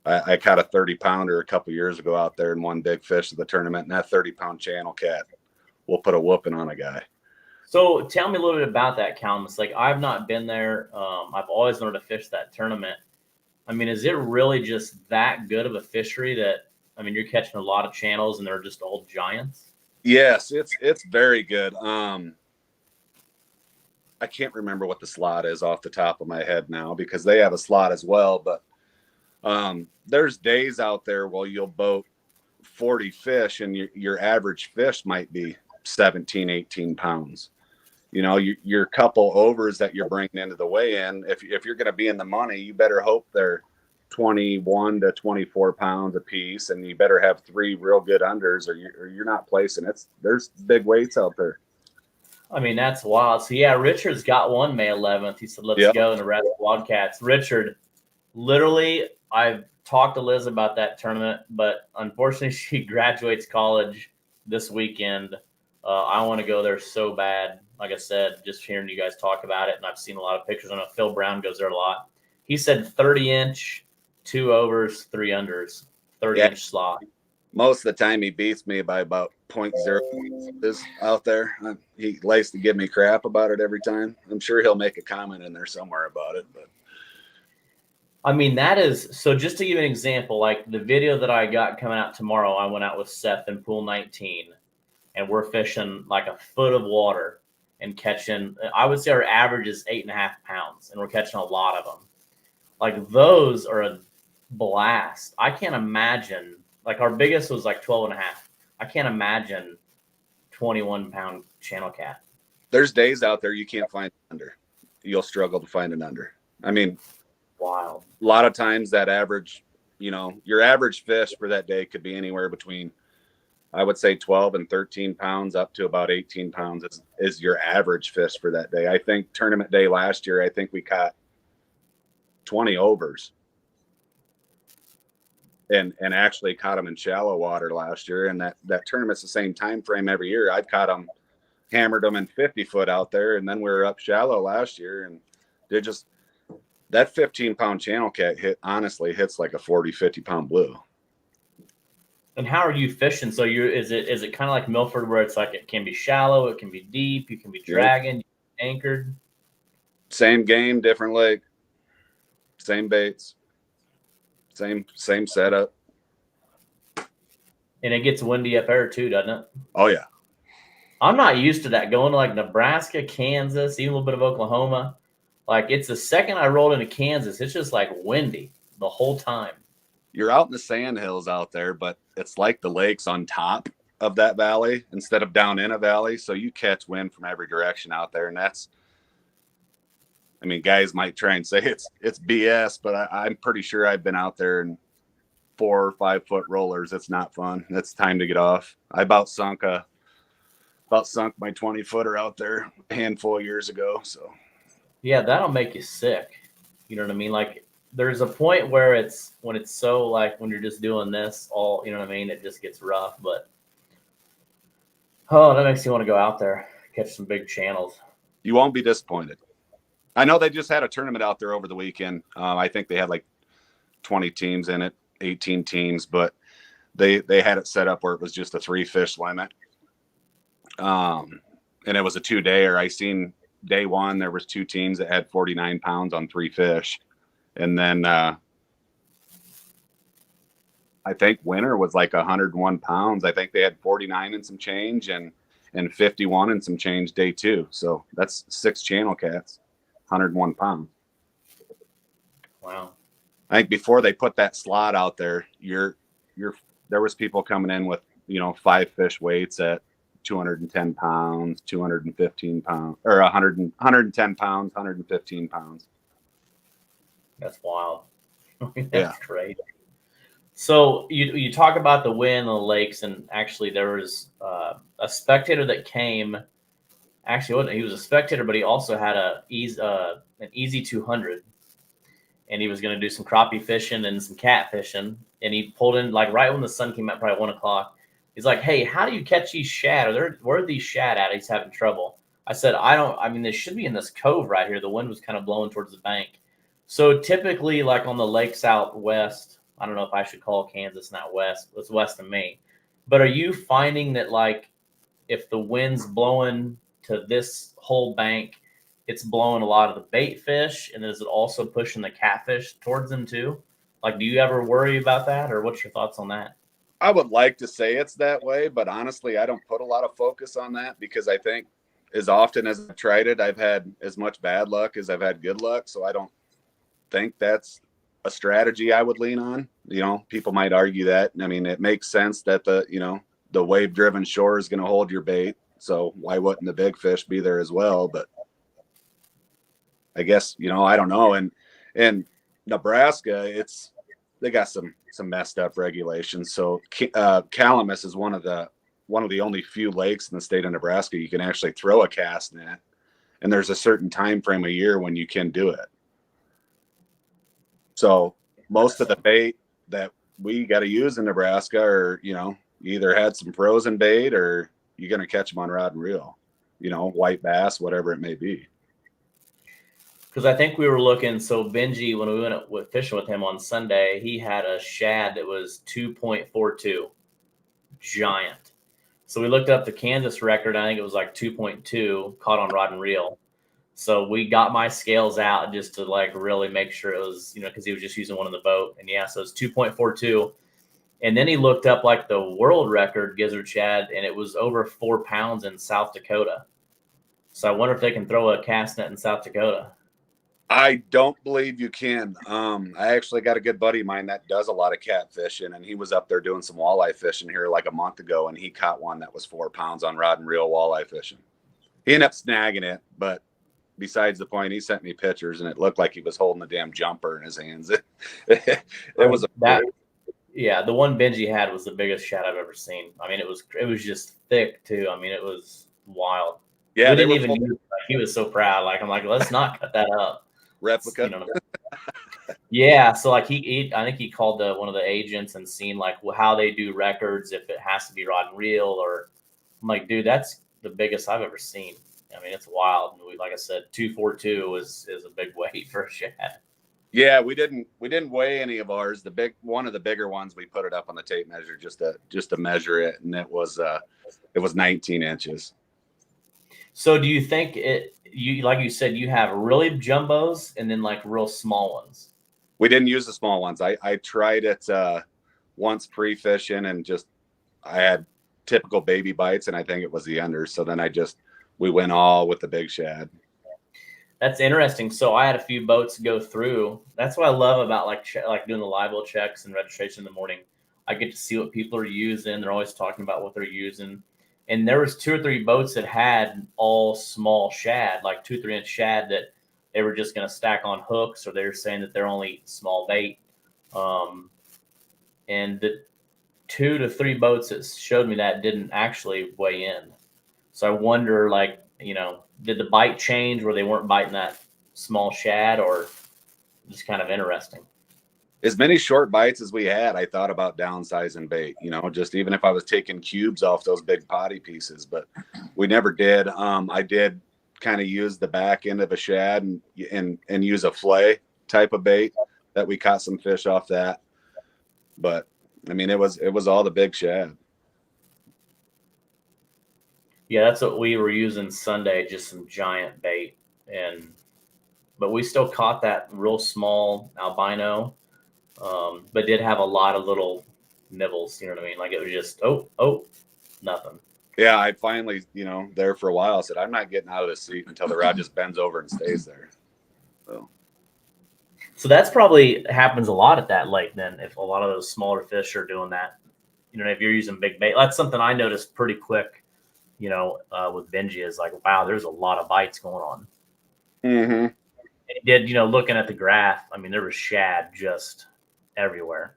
I caught a 30-pounder a couple years ago out there and won big fish at the tournament, and that 30-pound channel cat will put a whooping on a guy. So tell me a little bit about that, Calamus. Like, I've not been there. I've always wanted to fish that tournament. I mean, is it really just that good of a fishery that, I mean, you're catching a lot of channels and they're just old giants? Yes, it's very good. I can't remember what the slot is off the top of my head now because they have a slot as well, but there's days out there where you'll boat 40 fish and your average fish might be 17, 18 pounds. Your couple overs that you're bringing into the weigh-in, if you're going to be in the money, you better hope they're 21 to 24 pounds a piece, and you better have 3 real good unders or you're not placing. There's big weights out there. I mean, that's wild. So yeah, Richard's got one May 11th. He said, let's go in the Nebraska Wildcats. Richard, literally, I've talked to Liz about that tournament, but unfortunately she graduates college this weekend. I want to go there so bad. Like I said, just hearing you guys talk about it, and I've seen a lot of pictures. I know Phil Brown goes there a lot. He said 30-inch, 2 overs, 3 unders, 30-inch slot. Most of the time he beats me by about 0.0 is out there. He likes to give me crap about it every time. I'm sure he'll make a comment in there somewhere about it, but I mean, that is, so just to give you an example, like the video that I got coming out tomorrow, I went out with Seth in pool 19 and we're fishing like a foot of water and catching, I would say our average is 8.5 pounds and we're catching a lot of them. Like those are a blast. I can't imagine, like our biggest was like 12.5. I can't imagine 21-pound channel cat. There's days out there you can't find an under. You'll struggle to find an under. I mean, wild. A lot of times that average, your average fish for that day could be anywhere between, I would say 12 and 13 pounds up to about 18 pounds is your average fish for that day. I think tournament day last year, I think we caught 20 overs and actually caught them in shallow water last year. And that tournament's the same time frame every year. I've caught them, hammered them in 50 foot out there. And then we were up shallow last year and they're just, that 15-pound channel cat honestly hits like a 40, 50-pound blue. And how are you fishing? So is it kind of like Milford where it's like it can be shallow, it can be deep, you can be dragging, you can be anchored? Same game, different lake, same baits, same setup. And it gets windy up there too, doesn't it? Oh yeah. I'm not used to that going to like Nebraska, Kansas, even a little bit of Oklahoma. Like it's the second I rolled into Kansas, it's just like windy the whole time. You're out in the sand hills out there, but it's like the lake's on top of that valley instead of down in a valley. So you catch wind from every direction out there. And that's, I mean, guys might try and say it's BS, but I'm pretty sure I've been out there in 4 or 5 foot rollers. It's not fun. It's time to get off. I about sunk my 20 footer out there a handful of years ago. So yeah, that'll make you sick. You know what I mean? Like there's a point where it's so like when you're just doing this all, you know what I mean? It just gets rough, but oh, that makes you want to go out there, catch some big channels. You won't be disappointed. I know they just had a tournament out there over the weekend. I think they had like 20 teams in it, 18 teams, but they had it set up where it was just a 3 fish limit. And it was a 2-dayer. I seen day one, there was 2 teams that had 49 pounds on 3 fish. And then I think winner was like 101 pounds. I think they had 49 and some change and 51 and some change day 2. So that's 6 channel cats, 101 pounds. Wow. I think before they put that slot out there, there was people coming in with, 5 fish weights at 210 pounds, 215 pounds, or 110 pounds, 115 pounds. That's wild. That's Yeah. crazy. So you talk about the wind on the lakes, and actually there was a spectator that came. Actually, he was a spectator, but he also had an easy 200, and he was going to do some crappie fishing and some catfishing. And he pulled in like right when the sun came out, probably 1 o'clock. He's like, "Hey, how do you catch these shad? Where are these shad at?" He's having trouble. I said, I mean, they should be in this cove right here. The wind was kind of blowing towards the bank. So typically, like on the lakes out west, I don't know if I should call Kansas not west. It's west of me. But are you finding that like if the wind's blowing to this whole bank, it's blowing a lot of the bait fish, and is it also pushing the catfish towards them too? Like, do you ever worry about that, or what's your thoughts on that? I would like to say it's that way, but honestly, I don't put a lot of focus on that because I think as often as I've tried it, I've had as much bad luck as I've had good luck. So I don't think that's a strategy I would lean on. People might argue that. I mean, it makes sense that the wave driven shore is going to hold your bait. So why wouldn't the big fish be there as well? But I guess, I don't know. And in Nebraska, they got some messed up regulations. So Calamus is one of the only few lakes in the state of Nebraska you can actually throw a cast net, and there's a certain time frame a year when you can do it. So most of the bait that we got to use in Nebraska are, you either had some frozen bait or you're going to catch them on rod and reel, white bass, whatever it may be. Because I think we were looking, so Benji, when we went fishing with him on Sunday, he had a shad that was 2.42, giant. So we looked up the Kansas record. I think it was like 2.2 caught on rod and reel. So we got my scales out just to like really make sure it was, because he was just using one in the boat. And yeah, so it's 2.42. And then he looked up like the world record gizzard shad, and it was over 4 pounds in South Dakota. So I wonder if they can throw a cast net in South Dakota. I don't believe you can. I actually got a good buddy of mine that does a lot of catfishing, and he was up there doing some walleye fishing here like a month ago, and he caught one that was 4 pounds on rod and reel walleye fishing. He ended up snagging it, but besides the point, he sent me pictures, and it looked like he was holding a damn jumper in his hands. It was the one Benji had was the biggest shad I've ever seen. I mean, it was just thick too. I mean, it was wild. Yeah, we didn't even use it. Like, he was so proud. Like, I'm like, let's not cut that up. Replica. Yeah, so like I think he called one of the agents and seen like how they do records, if it has to be rod and reel, or I'm like, dude, that's the biggest I've ever seen. I mean, it's wild. And like I said, 242 is a big weight for a shad. Yeah, we didn't weigh any of ours. One of the bigger ones, we put it up on the tape measure just to measure it, and it was 19 inches. So do you think you like you said, you have really jumbos and then like real small ones? We didn't use the small ones. I tried it once pre-fishing, and just I had typical baby bites, and I think it was the under. So then we went all with the big shad. That's interesting. So I had a few boats go through. That's what I love about like doing the live well checks and registration in the morning. I get to see what people are using. They're always talking about what they're using. And there was 2 or 3 boats that had all small shad, like 2-3 inch shad that they were just going to stack on hooks, or they were saying that they're only small bait. And the 2 to 3 boats that showed me that didn't actually weigh in. So I wonder, like, did the bite change where they weren't biting that small shad, or just kind of interesting? As many short bites as we had, I thought about downsizing bait, just even if I was taking cubes off those big potty pieces, but we never did. I did kind of use the back end of a shad and use a fillet type of bait that we caught some fish off that. But I mean, it was all the big shad. Yeah, that's what we were using Sunday, just some giant bait. But we still caught that real small albino, but did have a lot of little nibbles, you know what I mean? Like it was just, oh, nothing. Yeah, I finally, there for a while, I said, I'm not getting out of this seat until the rod just bends over and stays there. So that's probably happens a lot at that lake then, if a lot of those smaller fish are doing that. If you're using big bait. That's something I noticed pretty quick, with Benji, is like, wow, there's a lot of bites going on. Mm-hmm. It did, looking at the graph, I mean, there was shad just everywhere.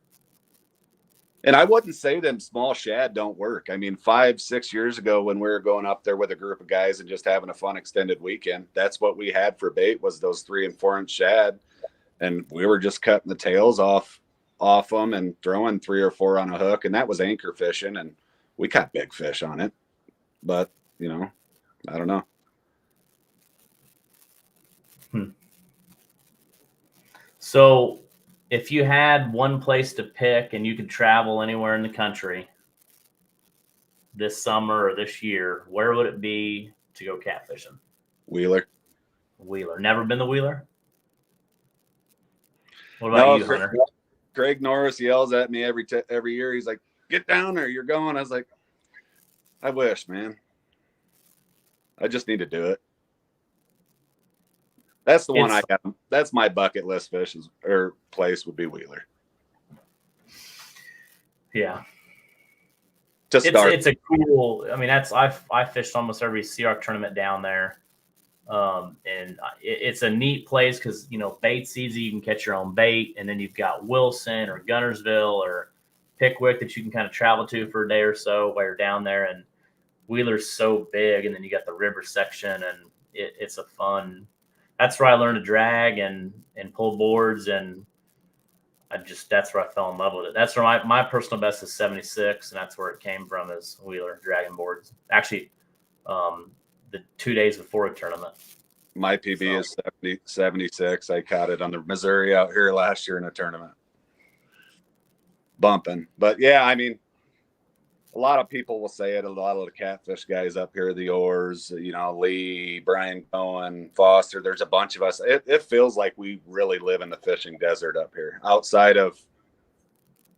And I wouldn't say them small shad don't work. I mean, 5-6 years ago when we were going up there with a group of guys and just having a fun extended weekend, that's what we had for bait, was those 3 and 4 inch shad. And we were just cutting the tails off them and throwing 3 or 4 on a hook. And that was anchor fishing, and we caught big fish on it. But, I don't know. So if you had one place to pick and you could travel anywhere in the country this summer or this year, where would it be to go catfishing? Wheeler. Never been to Wheeler? What about you, Hunter? Craig Norris yells at me every year. He's like, get down there, you're going. I was like, I wish, man. I just need to do it. That's the one I got. That's my bucket list place would be Wheeler. Yeah. To start. It's a cool, I mean, I fished almost every Sea Arc tournament down there. And it's a neat place because, bait's easy. You can catch your own bait. And then you've got Wilson or Gunnersville or Pickwick that you can kind of travel to for a day or so while you're down there. And Wheeler's so big. And then you got the river section, and it's a fun. That's where I learned to drag and pull boards, and that's where I fell in love with it. That's where my personal best is 76, and that's where it came from, is Wheeler dragging boards. Actually, the 2 days before a tournament. My PB is 76. I caught it on the Missouri out here last year in a tournament. Bumping. But yeah, I mean, a lot of people will say it. A lot of the catfish guys up here, the Oars, Lee, Brian Cohen, Foster, there's a bunch of us. It feels like we really live in the fishing desert up here, outside of,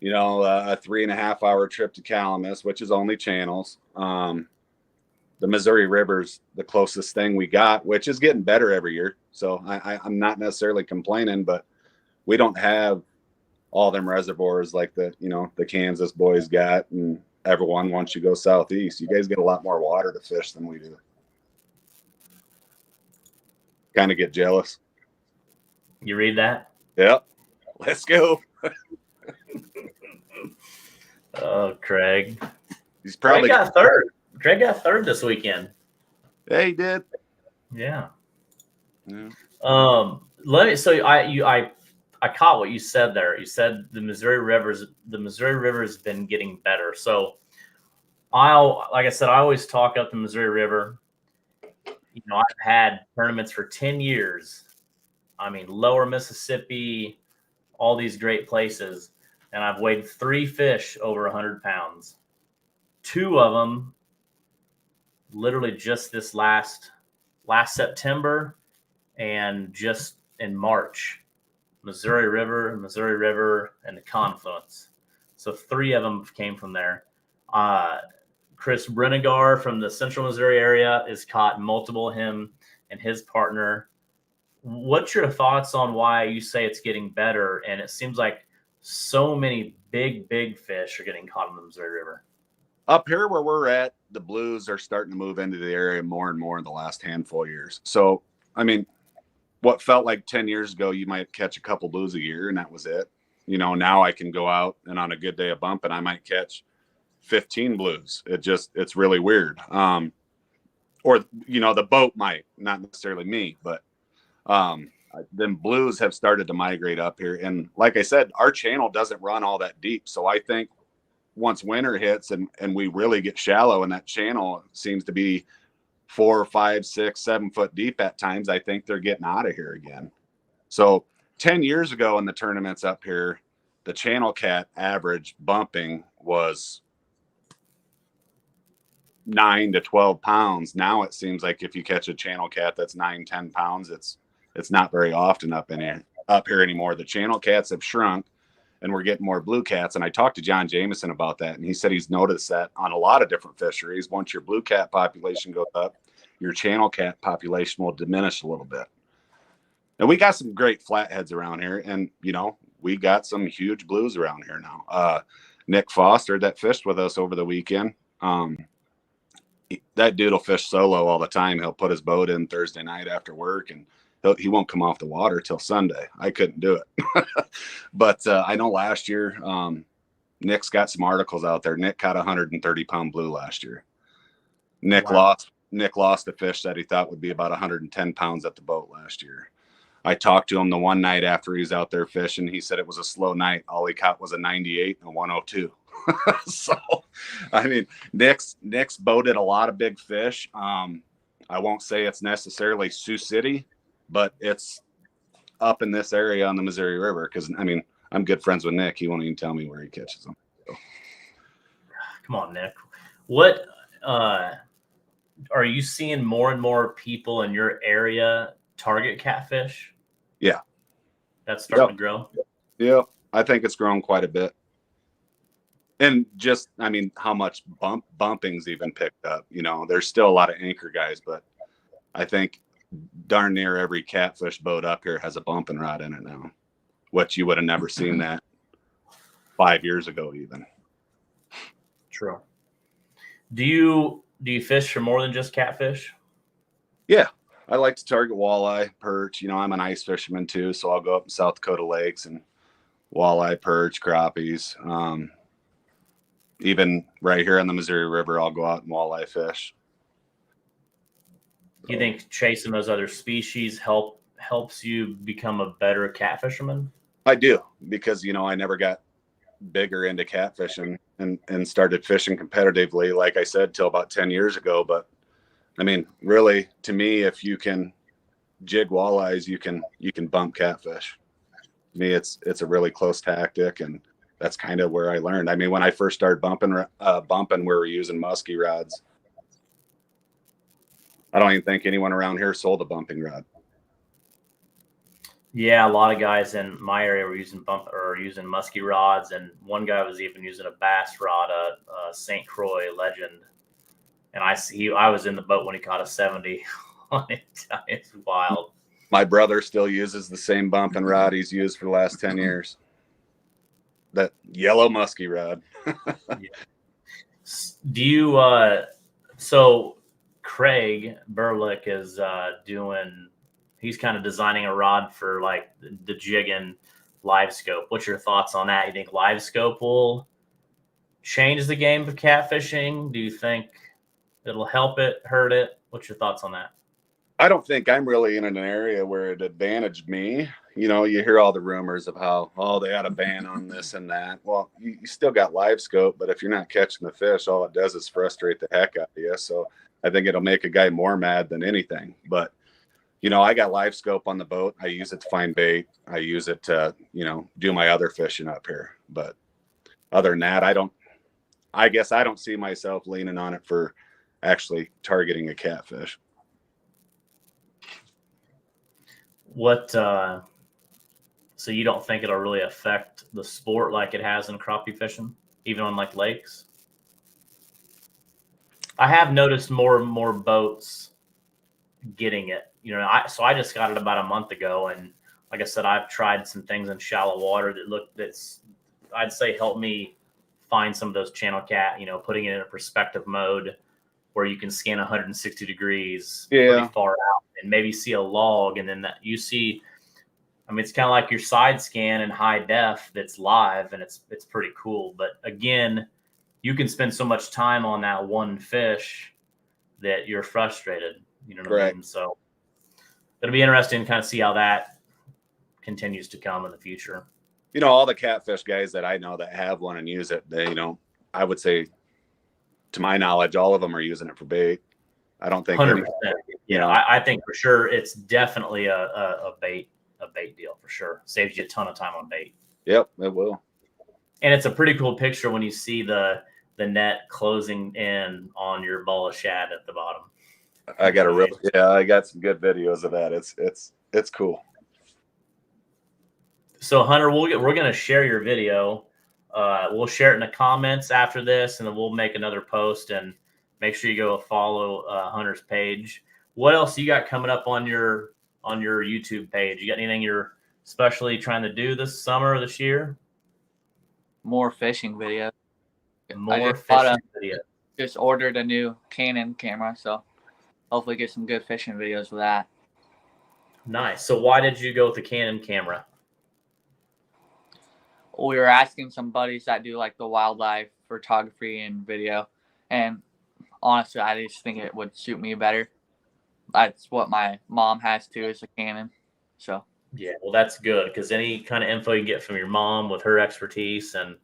a 3.5 hour trip to Calamus, which is only channels. The Missouri River's the closest thing we got, which is getting better every year. So I'm not necessarily complaining, but we don't have all them reservoirs like the Kansas boys got, and everyone once you go southeast. You guys get a lot more water to fish than we do. Kind of get jealous. You read that? Yep. Let's go. Oh, Craig. He's probably got third. Craig got third this weekend. Yeah, he did. Yeah. I caught what you said there. You said the Missouri River has been getting better. So like I said, I always talk up the Missouri River. I've had tournaments for 10 years. I mean, Lower Mississippi, all these great places. And I've weighed 3 fish over 100 pounds. 2 of them literally just this last September and just in March. Missouri River, and the confluence. So 3 of them came from there. Chris Brinegar from the Central Missouri area has caught multiple, him and his partner. What's your thoughts on why you say it's getting better? And it seems like so many big fish are getting caught in the Missouri River. Up here where we're at, the blues are starting to move into the area more and more in the last handful of years. So, I mean, what felt like 10 years ago, you might catch a couple blues a year and that was it. You know, now I can go out and on a good day of bumping, I might catch 15 blues. It's really weird. Or, you know, the boat might, not necessarily me, but then blues have started to migrate up here. And like I said, our channel doesn't run all that deep. So I think once winter hits and we really get shallow and that channel seems to be 4, 5, 6, 7 foot deep at times, I think they're getting out of here again. So 10 years ago in the tournaments up here, the channel cat average bumping was 9 to 12 pounds. Now it seems like if you catch a channel cat that's 9, 10 pounds, it's not very often up here anymore. The channel cats have shrunk and we're getting more blue cats. And I talked to John Jameson about that. And he said he's noticed that on a lot of different fisheries. Once your blue cat population goes up, your channel cat population will diminish a little bit. And we got some great flatheads around here. And, you know, we got some huge blues around here now. Nick Foster that fished with us over the weekend. That dude will fish solo all the time. He'll put his boat in Thursday night after work and he won't come off the water till Sunday. I couldn't do it. But I know last year, Nick's got some articles out there. Nick caught a 130-pound blue last year. Nick lost a fish that he thought would be about 110 pounds at the boat last year. I talked to him the one night after he was out there fishing. He said it was a slow night. All he caught was a 98 and a 102. So, I mean, Nick's boated a lot of big fish. I won't say it's necessarily Sioux City, but it's up in this area on the Missouri River. Because, I mean, I'm good friends with Nick. He won't even tell me where he catches them. So. Come on, Nick. What are you seeing more and more people in your area target catfish? Yeah. That's starting to grow? Yeah. I think it's grown quite a bit. And just, I mean, how much bumping's even picked up. You know, there's still a lot of anchor guys, but I think darn near every catfish boat up here has a bumping rod in it now, which you would have never seen that 5 years ago even. True. Do you fish for more than just catfish? Yeah, I like to target walleye, perch. You know, I'm an ice fisherman too, so I'll go up in South Dakota lakes and walleye, perch, crappies. Even right here on the Missouri River, I'll go out and walleye fish. Do you think chasing those other species helps you become a better catfisherman? I do, because, you know, I never got bigger into catfishing and started fishing competitively, like I said, till about 10 years ago. But I mean, really, to me, if you can jig walleyes, you can bump catfish. To me, it's a really close tactic, and that's kind of where I learned. I mean, when I first started bumping, we were using musky rods. I don't even think anyone around here sold a bumping rod. Yeah, a lot of guys in my area were using musky rods, and one guy was even using a bass rod, a St. Croix Legend. And I was in the boat when he caught a 70 on it. It's wild. My brother still uses the same bumping rod he's used for the last 10 years. That yellow musky rod. Yeah. Do you so Craig Burlick is he's kind of designing a rod for like the jig and live scope. What's your thoughts on that? You think live scope will change the game of catfishing? Do you think it'll help it, hurt it? What's your thoughts on that? I don't think I'm really in an area where it advantaged me. You know, you hear all the rumors of how, they had a ban on this and that. Well, you still got live scope, but if you're not catching the fish, all it does is frustrate the heck out of you. So I think it'll make a guy more mad than anything. But, you know, I got live scope on the boat. I use it to find bait. I use it to, you know, do my other fishing up here. But other than that, I guess I don't see myself leaning on it for actually targeting a catfish. So you don't think it'll really affect the sport like it has in crappie fishing, even on like lakes? I have noticed more and more boats getting it. So I just got it about a month ago, and like I said, I've tried some things in shallow water that's I'd say helped me find some of those channel cat. Putting it in a perspective mode where you can scan 160 degrees pretty far out and maybe see a log, and then that you see. I mean, it's kind of like your side scan in high def that's live, and it's pretty cool. But again, you can spend so much time on that one fish that you're frustrated. You know what I mean? So it'll be interesting to kind of see how that continues to come in the future. All the catfish guys that I know that have one and use it, they, I would say, to my knowledge, all of them are using it for bait. I don't think 100%. I think for sure it's definitely a bait deal for sure. Saves you a ton of time on bait. Yep, it will. And it's a pretty cool picture when you see the net closing in on your ball of shad at the bottom. I got some good videos of that. It's cool. So Hunter, we're gonna share your video. We'll share it in the comments after this, and then we'll make another post, and make sure you go follow Hunter's page. What else you got coming up on your YouTube page? You got anything you're especially trying to do this summer or this year? More fishing videos. More fishing videos. Just ordered a new Canon camera, so hopefully get some good fishing videos with that. Nice. So why did you go with the Canon camera? We were asking some buddies that do like the wildlife photography and video, and honestly, I just think it would suit me better. That's what my mom has too, is a Canon. So yeah, well, that's good, because any kind of info you get from your mom with her expertise, and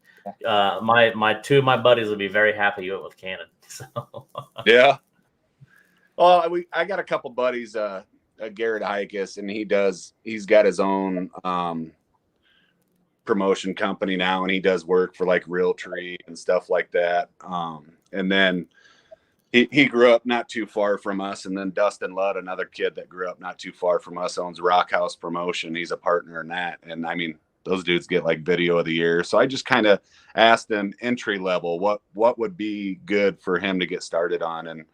my two of my buddies will be very happy you went with Canon. So yeah. Well, I got a couple buddies, Garrett Hikus, and he's got his own promotion company now, and he does work for like Realtree and stuff like that. And then he grew up not too far from us. And then Dustin Ludd, another kid that grew up not too far from us, owns Rock House Promotion. He's a partner in that. And I mean, those dudes get like video of the year. So I just kind of asked him entry level, what would be good for him to get started on. And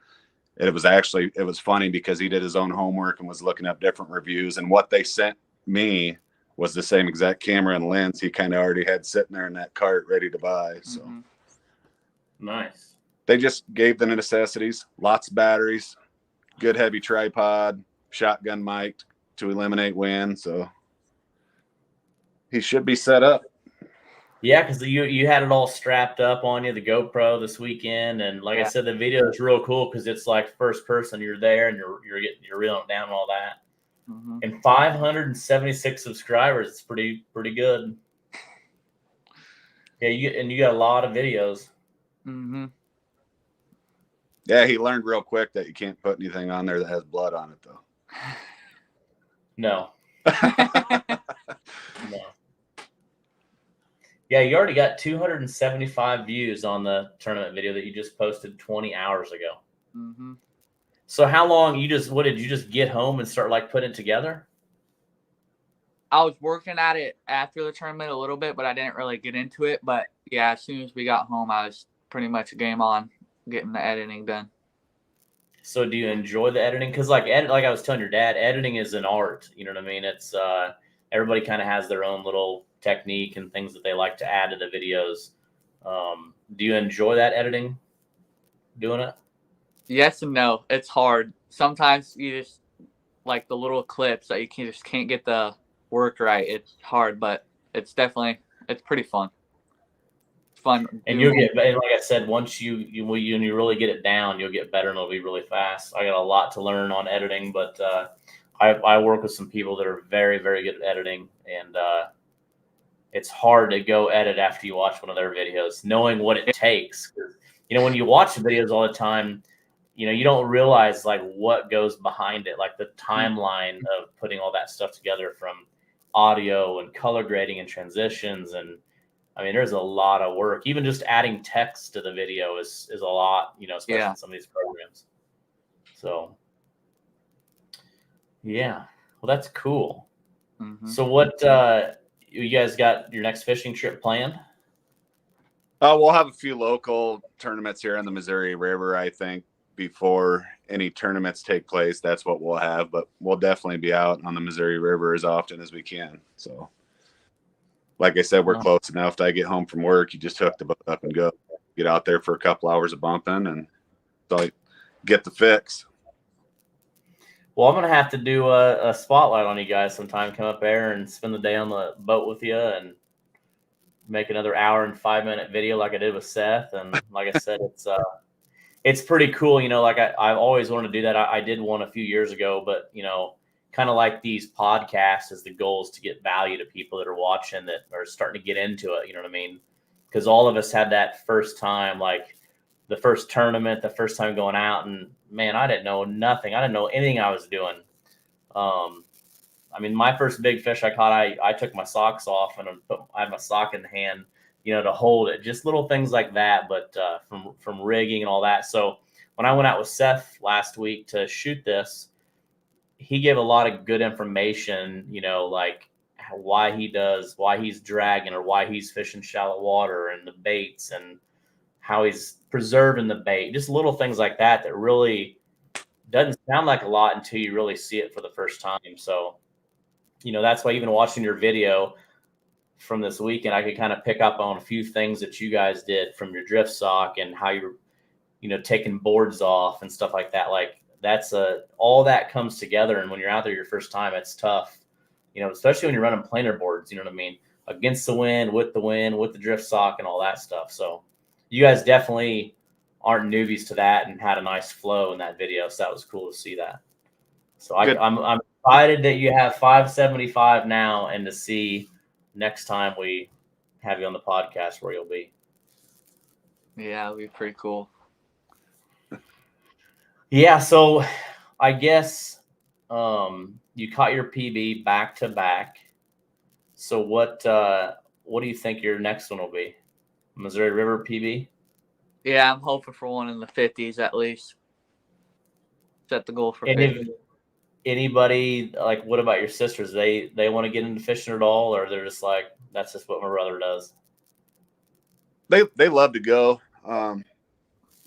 it was funny because he did his own homework and was looking up different reviews, and what they sent me was the same exact camera and lens he kind of already had sitting there in that cart ready to buy. So nice. They just gave the necessities: lots of batteries, good heavy tripod, shotgun mic to eliminate wind. So he should be set up. Yeah, because you had it all strapped up on you, the GoPro this weekend, and like I said, the video is real cool because it's like first person. You're there and you're reeling it down and all that. And 576 subscribers. It's pretty good. Yeah, you got a lot of videos. Yeah, he learned real quick that you can't put anything on there that has blood on it, though. No. No. Yeah, you already got 275 views on the tournament video that you just posted 20 hours ago. So how long what did you just get home and start like putting it together? I was working at it after the tournament a little bit, but I didn't really get into it. But yeah, as soon as we got home, I was pretty much game on getting the editing done. So do you enjoy the editing? Because like I was telling your dad, editing is an art. You know what I mean? It's everybody kind of has their own little technique and things that they like to add to the videos. Do you enjoy that editing? Doing it? Yes and no. It's hard. Sometimes you just like the little clips that you just can't get the work right. It's hard, but it's pretty fun. It's fun. And you'll get, and like I said, once you really get it down, you'll get better and it'll be really fast. I got a lot to learn on editing, but I work with some people that are very, very good at editing, and it's hard to go edit after you watch one of their videos, knowing what it takes. When you watch the videos all the time, you don't realize like what goes behind it, like the timeline of putting all that stuff together, from audio and color grading and transitions. And I mean, there's a lot of work. Even just adding text to the video is a lot, especially in some of these programs. So yeah, well, that's cool. So what, you guys got your next fishing trip planned? We'll have a few local tournaments here in the Missouri River, I think. before any tournaments take place, that's what we'll have. But we'll definitely be out on the Missouri River as often as we can. So, like I said, we're close enough that I get home from work, you just hook the boat up and go. Get out there for a couple hours of bumping, and so I get the fix. Well, I'm going to have to do a spotlight on you guys sometime. Come up there and spend the day on the boat with you and make another hour and 5-minute video like I did with Seth. And like I said, it's pretty cool. You know, like I've always wanted to do that. I did one a few years ago, but, you know, kind of like these podcasts is the goal is to get value to people that are watching that are starting to get into it. You know what I mean? Because all of us had that first time, like the first tournament, the first time going out, and man, I didn't know nothing. I didn't know anything I was doing. I mean, my first big fish I caught, I took my socks off and I had my sock in the hand, you know, to hold it. Just little things like that, but from rigging and all that. So when I went out with Seth last week to shoot this, he gave a lot of good information, you know, like why he's dragging or why he's fishing shallow water and the baits and how he's preserving the bait, just little things like that that really doesn't sound like a lot until you really see it for the first time. So, you know, that's why even watching your video from this weekend, I could kind of pick up on a few things that you guys did from your drift sock and how you're, you know, taking boards off and stuff like that. Like that's all that comes together. And when you're out there your first time, it's tough, you know, especially when you're running planer boards, you know what I mean? Against the wind, with the drift sock and all that stuff. So you guys definitely aren't newbies to that and had a nice flow in that video. So that was cool to see that. So I'm excited that you have 575 now and to see next time we have you on the podcast where you'll be. Yeah, it'll be pretty cool. Yeah. So I guess you caught your PB back to back. So what do you think your next one will be? Missouri River PB? Yeah, I'm hoping for one in the 50s at least. Set the goal for 50. Anybody, like, what about your sisters? They want to get into fishing at all, or they're just like, that's just what my brother does? They love to go.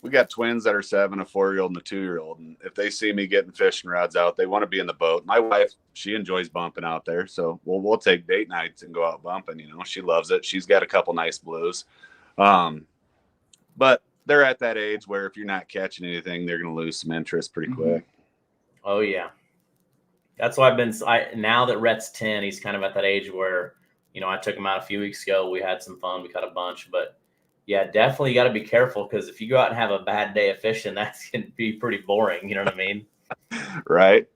We got twins that are 7, a 4-year-old and a 2-year-old. And if they see me getting fishing rods out, they want to be in the boat. My wife, she enjoys bumping out there. So we'll take date nights and go out bumping. You know, she loves it. She's got a couple nice blues. But they're at that age where if you're not catching anything, they're going to lose some interest pretty quick. Oh yeah. That's why now that Rhett's 10, he's kind of at that age where, you know, I took him out a few weeks ago. We had some fun. We caught a bunch, but yeah, definitely you got to be careful because if you go out and have a bad day of fishing, that's going to be pretty boring. You know what I mean? Right.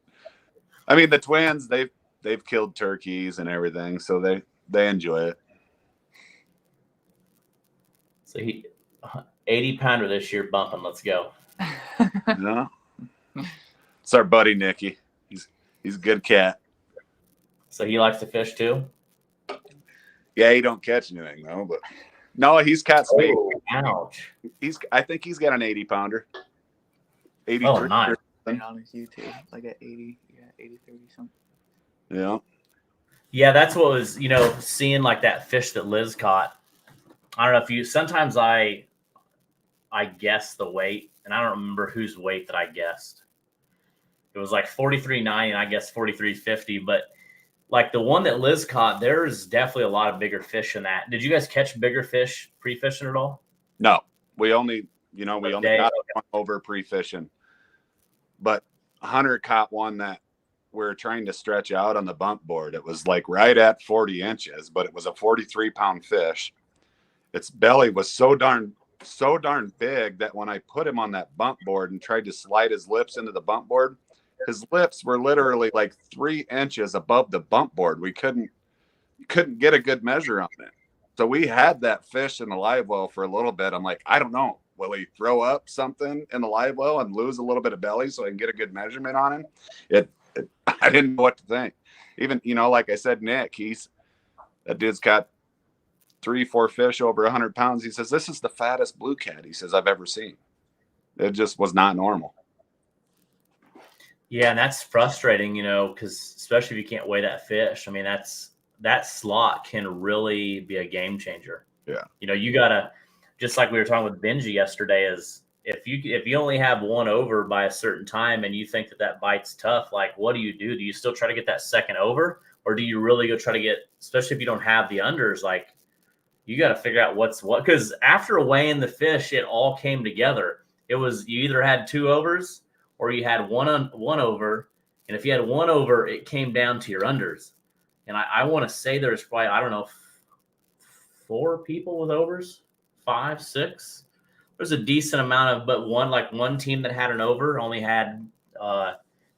I mean, the twins, they've killed turkeys and everything, so they enjoy it. So 80-pounder this year bumping. Let's go. No. It's our buddy Nicky. He's a good cat. So he likes to fish too? Yeah, he don't catch anything though, but no, he's caught some. Oh, ouch. I think he's got an 80-pounder. 83. Oh, nice. On his YouTube, like at 80, 30 something. Yeah. Yeah, that's what was, you know, seeing like that fish that Liz caught. I don't know if sometimes I guess the weight, and I don't remember whose weight that I guessed. It was like 43.90 and I guess 43.50, but like the one that Liz caught, there's definitely a lot of bigger fish in that. Did you guys catch bigger fish pre-fishing at all? No, we only got one over pre-fishing, but Hunter caught one that we're trying to stretch out on the bump board. It was like right at 40 inches, but it was a 43-pound fish. Its belly was so darn big that when I put him on that bump board and tried to slide his lips into the bump board, his lips were literally like 3 inches above the bump board. We couldn't get a good measure on it. So we had that fish in the live well for a little bit. I'm like, I don't know. Will he throw up something in the live well and lose a little bit of belly so I can get a good measurement on him? I didn't know what to think. Even, you know, like I said, Nick, that dude's got 3-4 fish over 100 pounds. He says, this is the fattest blue cat, he says, I've ever seen. It just was not normal. Yeah, and that's frustrating, you know, because especially if you can't weigh that fish. I mean, that slot can really be a game changer. Yeah. You know, you got to, just like we were talking with Benji yesterday, is if you only have one over by a certain time and you think that bite's tough, like what do? Do you still try to get that second over, or do you really go try to get, especially if you don't have the unders, like you got to figure out what's what, because after weighing the fish, it all came together. It was, you either had two overs or you had one over, and if you had one over, it came down to your unders. And I want to say there's probably, I don't know, 4 people with overs, 5, 6. There's a decent amount of, but one team that had an over only had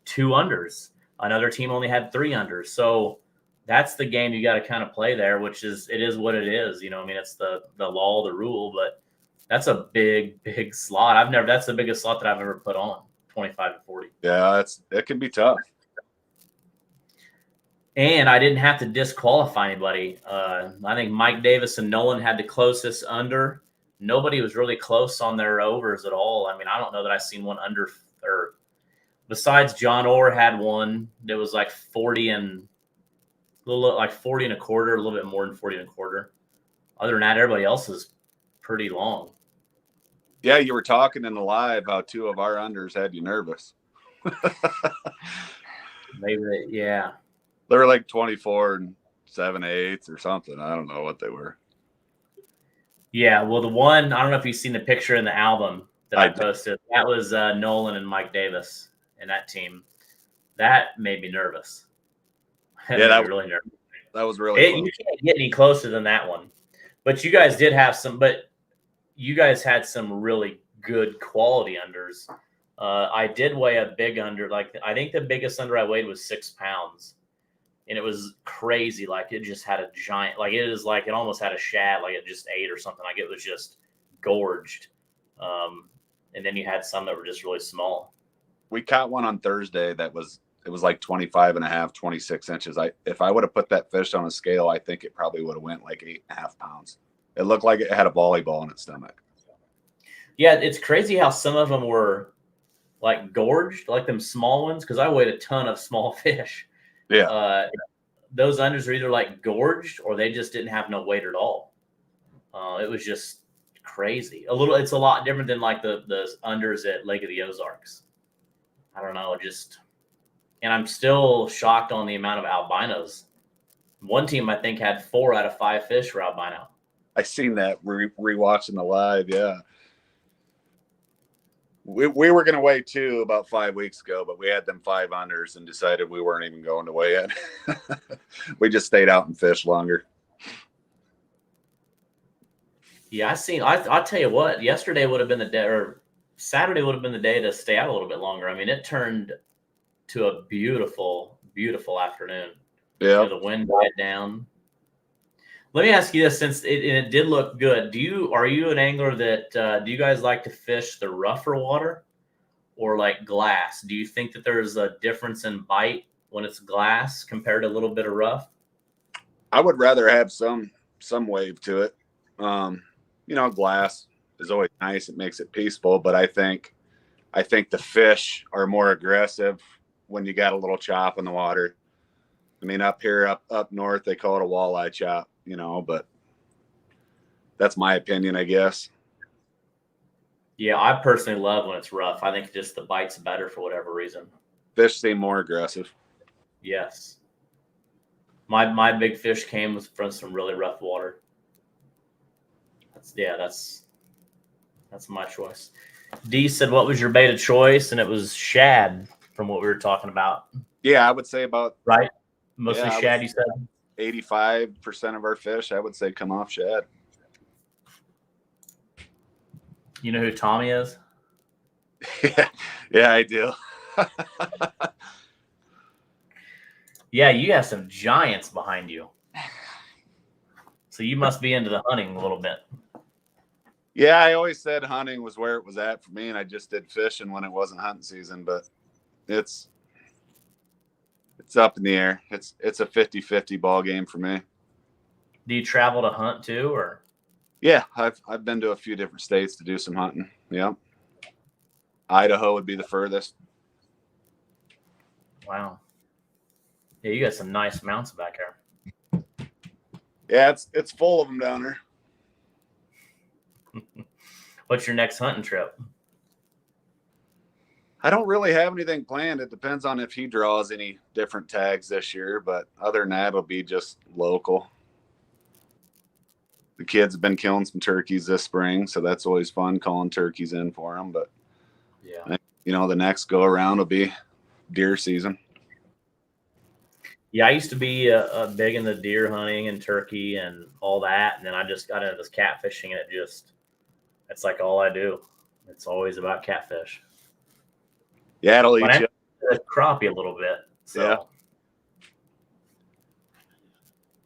2 unders. Another team only had 3 unders. So that's the game you got to kind of play there, which is, it is what it is. You know, I mean, it's the law, the rule, but that's a big slot. That's the biggest slot that I've ever put on, 25 to 40. Yeah, it can be tough. And I didn't have to disqualify anybody. I think Mike Davis and Nolan had the closest under. Nobody was really close on their overs at all. I mean, I don't know that I've seen one under, or besides John Orr had one that was like 40 and a little, like 40 and a quarter, a little bit more than 40 and a quarter. Other than that, everybody else is pretty long. Yeah, you were talking in the live how 2 of our unders had you nervous. Maybe, yeah. They were like 24 and 7/8 or something. I don't know what they were. Yeah, well, the one, I don't know if you've seen the picture in the album that I posted. That was Nolan and Mike Davis and that team. That made me nervous. Yeah, that was really nervous. That was really fun. You can't get any closer than that one. But you guys did have some, but you guys had some really good quality unders. I did weigh a big under. Like, I think the biggest under I weighed was 6 pounds. And it was crazy. Like, it just had a giant, like, it is like, it almost had a shad, like it just ate or something. Like, it was just gorged. And then you had some that were just really small. We caught one on Thursday that was, it was like 25 and a half, 26 inches. If I would have put that fish on a scale, I think it probably would have went like 8.5 pounds. It looked like it had a volleyball in its stomach. Yeah, it's crazy how some of them were like gorged, like them small ones, because I weighed a ton of small fish. Yeah. Those unders are either like gorged or they just didn't have no weight at all. It was just crazy. It's a lot different than like the unders at Lake of the Ozarks. I don't know, and I'm still shocked on the amount of albinos. One team I think had 4 out of 5 fish were albino. I seen that rewatching the live. Yeah. We were going to weigh 2 about 5 weeks ago, but we had them 5 unders and decided we weren't even going to weigh it. We just stayed out and fished longer. Yeah, I'll tell you what, yesterday would have been the day, or Saturday would have been the day to stay out a little bit longer. I mean, it turned to a beautiful, beautiful afternoon. Yeah. The wind died down. Let me ask you this, since it did look good. Are you an angler that do you guys like to fish the rougher water or like glass? Do you think that there's a difference in bite when it's glass compared to a little bit of rough? I would rather have some wave to it. Glass is always nice. It makes it peaceful, but I think the fish are more aggressive when you got a little chop in the water. I mean, up here, up north, they call it a walleye chop, but that's my opinion, I guess. Yeah, I personally love when it's rough. I think just the bite's better for whatever reason. Fish seem more aggressive. Yes. My big fish came from some really rough water. That's my choice. D said, what was your bait of choice? And it was shad from what we were talking about. Yeah, I would say about right. Mostly shad, you said? 85% of our fish, I would say, come off shad. You know who Tommy is? Yeah, I do. Yeah, you have some giants behind you. So you must be into the hunting a little bit. Yeah, I always said hunting was where it was at for me, and I just did fishing when it wasn't hunting season, but it's up in the air. It's a 50-50 ball game for me. Do you travel to hunt too, or? Yeah, I've been to a few different states to do some hunting. Yeah. Idaho would be the furthest. Wow. Yeah, you got some nice mounts back there. Yeah, it's full of them down there. What's your next hunting trip? I don't really have anything planned. It depends on if he draws any different tags this year, but other than that, it'll be just local. The kids have been killing some turkeys this spring, so that's always fun calling turkeys in for them. But Yeah. you know, the next go around will be deer season. Yeah, I used to be big into deer hunting and turkey and all that, and then I just got into this catfishing, and it's like all I do. It's always about catfish. Yeah, it'll But eat I you. crappie a little bit. So Yeah.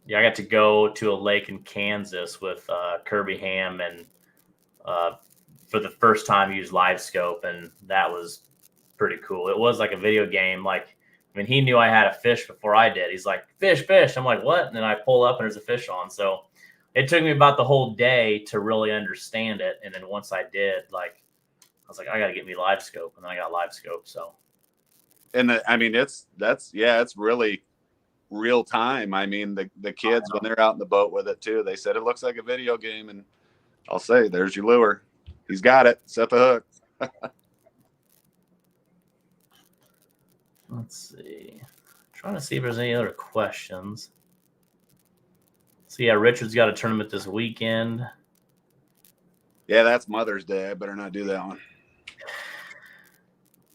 yeah, I got to go to a lake in Kansas with Kirby Ham and for the first time used live scope, and that was pretty cool. It was like a video game. Like, I mean, he knew I had a fish before I did. He's like, fish, fish. I'm like, what? And then I pull up and there's a fish on. So it took me about the whole day to really understand it. And then once I did, like, I was like, I got to get me live scope. And then I got live scope. So, And I mean, it's really real time. I mean, the kids, when they're out in the boat with it too, they said it looks like a video game. And I'll say, there's your lure. He's got it. Set the hook. let's see. Trying to see if there's any other questions. So, yeah, Richard's got a tournament this weekend. Yeah, that's Mother's Day. I better not do that one.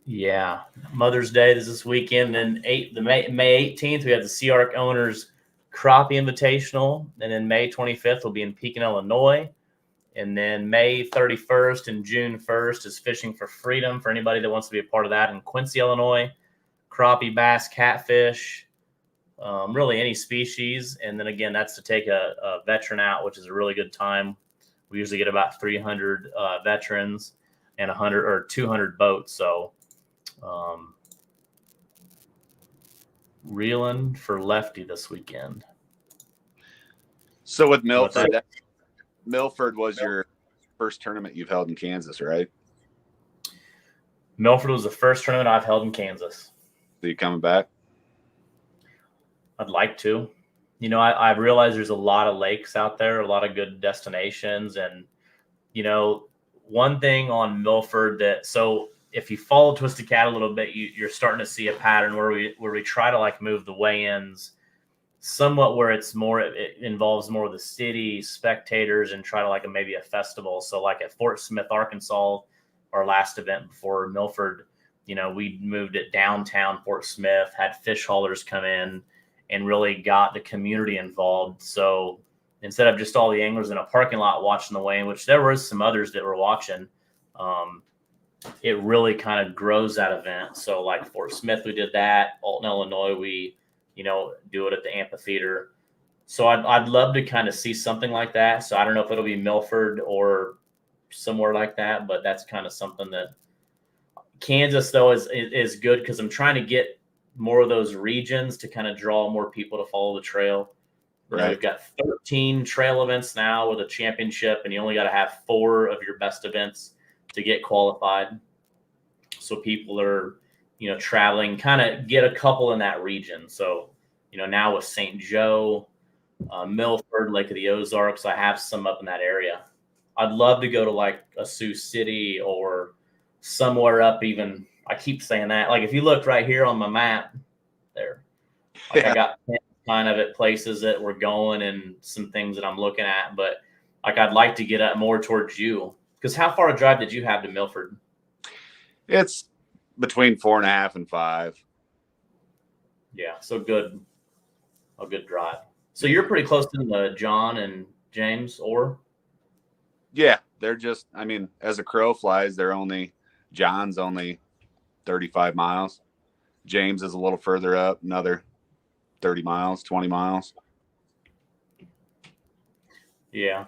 Yeah, Mother's Day is this weekend. And May 18th, we have the Sea Arc Owners Crappie Invitational. And then May 25th will be in Pekin, Illinois. And then May 31st and June 1st is Fishing for Freedom for anybody that wants to be a part of that in Quincy, Illinois. Crappie, bass, catfish, really any species. And then again, that's to take a veteran out, which is a really good time. We usually get about 300 veterans and 100 or 200 boats. So reeling for Lefty this weekend. So with Milford, Milford was your first tournament you've held in Kansas, right? Milford was the first tournament I've held in Kansas. So you coming back? I'd like to. You know, I realize there's a lot of lakes out there, a lot of good destinations. And, you know, one thing on Milford so if you follow Twisted Cat a little bit, you're starting to see a pattern where we try to like move the weigh-ins somewhat where it involves more of the city spectators and try to like maybe a festival. So like at Fort Smith, Arkansas, our last event before Milford, you know, we moved it downtown Fort Smith, had fish haulers come in and really got the community involved. So instead of just all the anglers in a parking lot watching the weigh-in, which there was some others that were watching, it really kind of grows that event. So like Fort Smith, we did that. Alton, Illinois, we, you know, do it at the amphitheater. So I'd love to kind of see something like that. So I don't know if it'll be Milford or somewhere like that, but that's kind of something that Kansas though is good because I'm trying to get more of those regions to kind of draw more people to follow the trail. Right. You know, we've got 13 trail events now with a championship, and you only got to have 4 of your best events to get qualified. So people are, you know, traveling, kind of get a couple in that region. So, you know, now with St. Joe, Milford, Lake of the Ozarks, I have some up in that area. I'd love to go to like a Sioux City or somewhere up even. I keep saying that. Like if you look right here on my map there, like I got kind of at places that we're going and some things that I'm looking at. But like I'd like to get up more towards you. Because how far a drive did you have to Milford? It's between 4.5 and 5. Yeah, so good. A good drive. So you're pretty close to the John and James, or? Yeah, they're just, I mean, as a crow flies, John's only 35 miles. James is a little further up, another 30 miles, 20 miles. Yeah.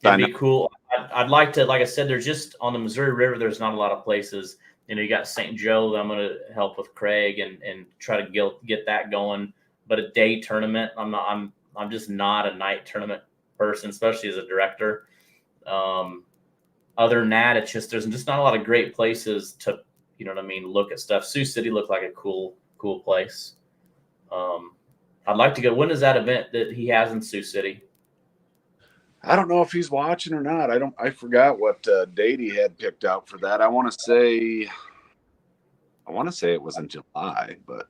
It'd be cool. I'd like to, like I said, there's just on the Missouri River, there's not a lot of places. You know, you got St. Joe that I'm going to help with Craig and try to get that going. But a day tournament, I'm just not a night tournament person, especially as a director. Other than that, it's just, there's just not a lot of great places to, you know what I mean, look at stuff. Sioux City looked like a cool place. I'd like to go. When is that event that he has in Sioux City? I don't know if he's watching or not. I forgot what date he had picked out for that. I want to say I want to say it was in July, but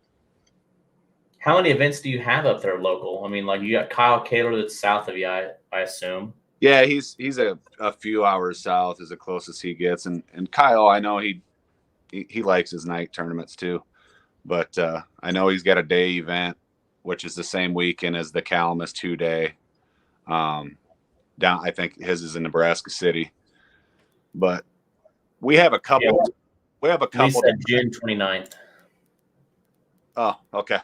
How many events do you have up there local? I mean, like you got Kyle Kaler that's south of you, I assume. yeah, he's a few hours south is the closest he gets. And Kyle, I know he likes his night tournaments too. But I know he's got a day event, which is the same weekend as the Calamus 2-day. Down, I think his is in Nebraska City. But we have a couple. Yeah. We have a couple. He said June 29th. Oh, okay.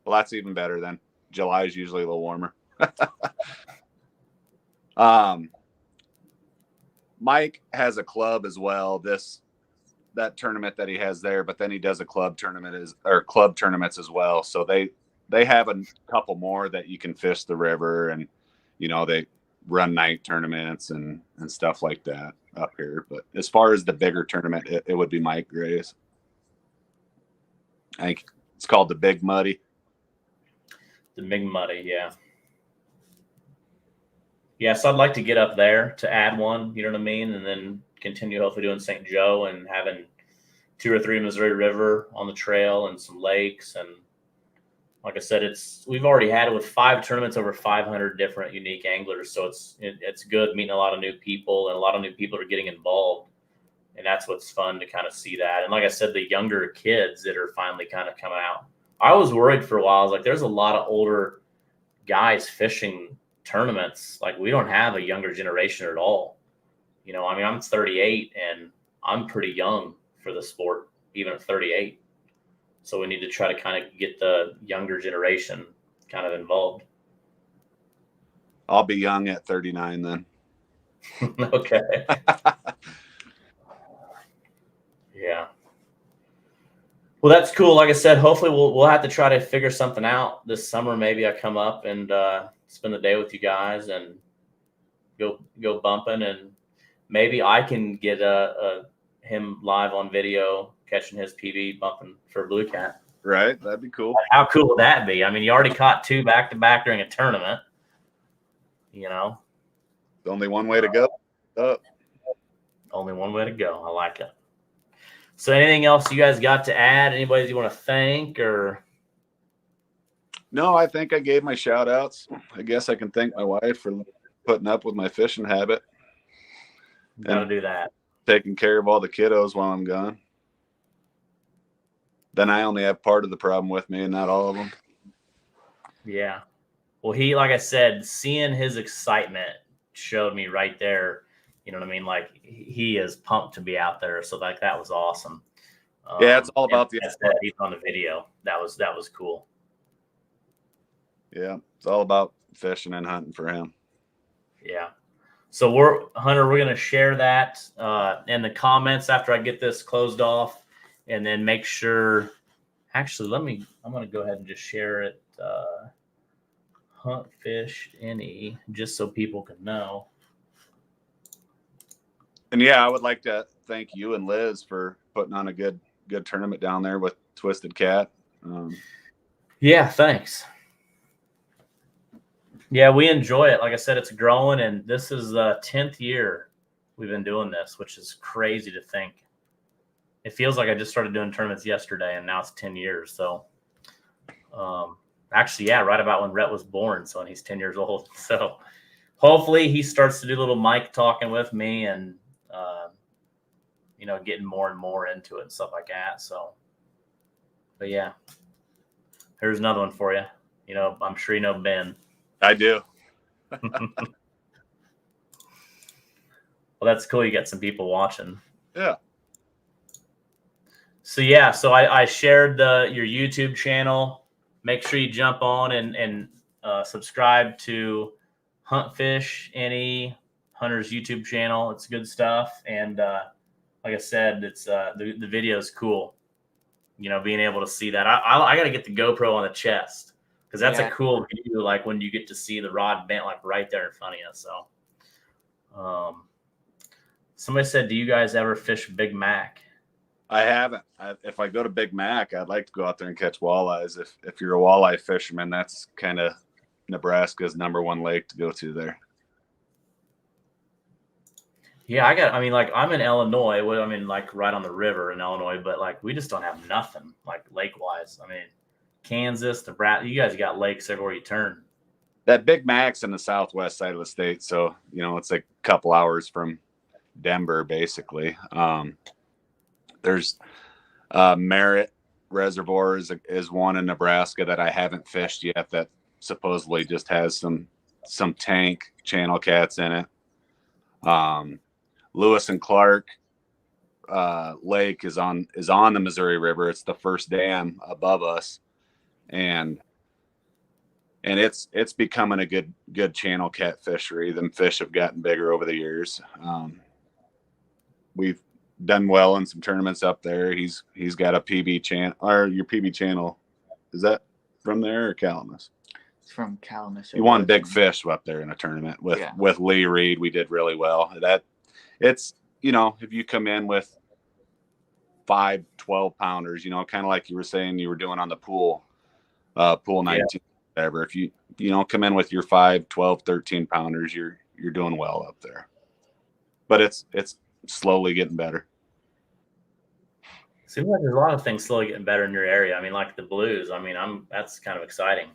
Well, that's even better then. July is usually a little warmer. Mike has a club as well. That tournament that he has there, but then he does a club tournaments as well. So they have a couple more that you can fish the river, and they run night tournaments and stuff like that up here. But as far as the bigger tournament, it would be Mike Gray's. I think it's called the Big Muddy. The Big Muddy, yeah. Yeah, so I'd like to get up there to add one, you know what I mean? And then continue hopefully doing St. Joe and having 2 or 3 Missouri River on the trail and some lakes. And like I said, we've already had it with 5 tournaments, over 500 different unique anglers. So it's good meeting a lot of new people, and a lot of new people are getting involved. And that's what's fun to kind of see that. And like I said, the younger kids that are finally kind of coming out. I was worried for a while. I was like, there's a lot of older guys fishing tournaments. Like, we don't have a younger generation at all. I mean, I'm 38 and I'm pretty young for the sport, even at 38. So we need to try to kind of get the younger generation kind of involved. I'll be young at 39 then. Okay. Yeah. Well, that's cool. Like I said, hopefully we'll have to try to figure something out this summer. Maybe I come up and spend the day with you guys and go bumping, and maybe I can get him live on video catching his PB bumping for Blue Cat. Right, that'd be cool. How cool would that be? I mean, you already caught 2 back to back during a tournament. There's only one way to go. Only one way to go. I like it. So anything else you guys got to add? Anybody you want to thank or? No, I think I gave my shout outs. I guess I can thank my wife for putting up with my fishing habit. Gotta do that. Taking care of all the kiddos while I'm gone. Then I only have part of the problem with me and not all of them. Yeah. Well, like I said, seeing his excitement showed me right there. You know what I mean? Like, he is pumped to be out there. So like, that was awesome. Yeah, it's all about he's on the video. That was cool. Yeah, it's all about fishing and hunting for him. Yeah. So Hunter, we're going to share that in the comments after I get this closed off, and then make sure, actually, I'm going to go ahead and just share it. Hunt Fish NE, just so people can know. And yeah, I would like to thank you and Liz for putting on a good tournament down there with Twisted Cat. Yeah, thanks. Yeah, we enjoy it. Like I said, it's growing, and this is the 10th year we've been doing this, which is crazy to think. It feels like I just started doing tournaments yesterday, and now it's 10 years. So, actually, yeah, right about when Rhett was born. So, and he's 10 years old. So, hopefully, he starts to do a little mic talking with me, and getting more and more into it and stuff like that. So, but yeah, here's another one for you. I'm sure you know Ben. I do. Well, that's cool. You got some people watching. Yeah. So yeah, so I shared your YouTube channel. Make sure you jump on and subscribe to Hunt Fish NE, Hunter's YouTube channel. It's good stuff. And like I said, it's the video is cool. Being able to see that. I got to get the GoPro on the chest, because that's a cool view. Like when you get to see the rod bent like right there in front of you. So, somebody said, "Do you guys ever fish Big Mac?" I haven't. If I go to Big Mac, I'd like to go out there and catch walleyes. If you're a walleye fisherman, that's kind of Nebraska's #1 lake to go to there. Yeah, I mean, like, I'm in Illinois. Well, I mean, like, right on the river in Illinois, but, like, we just don't have nothing, like, lake-wise. I mean, Kansas, Nebraska, you guys got lakes everywhere you turn. That Big Mac's in the southwest side of the state, so it's like a couple hours from Denver, basically. There's Merritt Reservoir is one in Nebraska that I haven't fished yet. That supposedly just has some tank channel cats in it. Lewis and Clark Lake is on the Missouri River. It's the first dam above us, and it's becoming a good channel cat fishery. Them fish have gotten bigger over the years. We've done well in some tournaments up there. He's got a PB channel. Or your PB channel, is that from there or Calamus? It's from Calamus. He won big fish up there in a tournament with Lee Reed. We did really well. It's if you come in with 5 12-pounders, kind of like you were saying you were doing on the pool 19, whatever. If you come in with your 5 12 13-pounders, you're doing well up there. But it's slowly getting better. Seems like there's a lot of things slowly getting better in your area. I mean, like the blues. I mean, that's kind of exciting.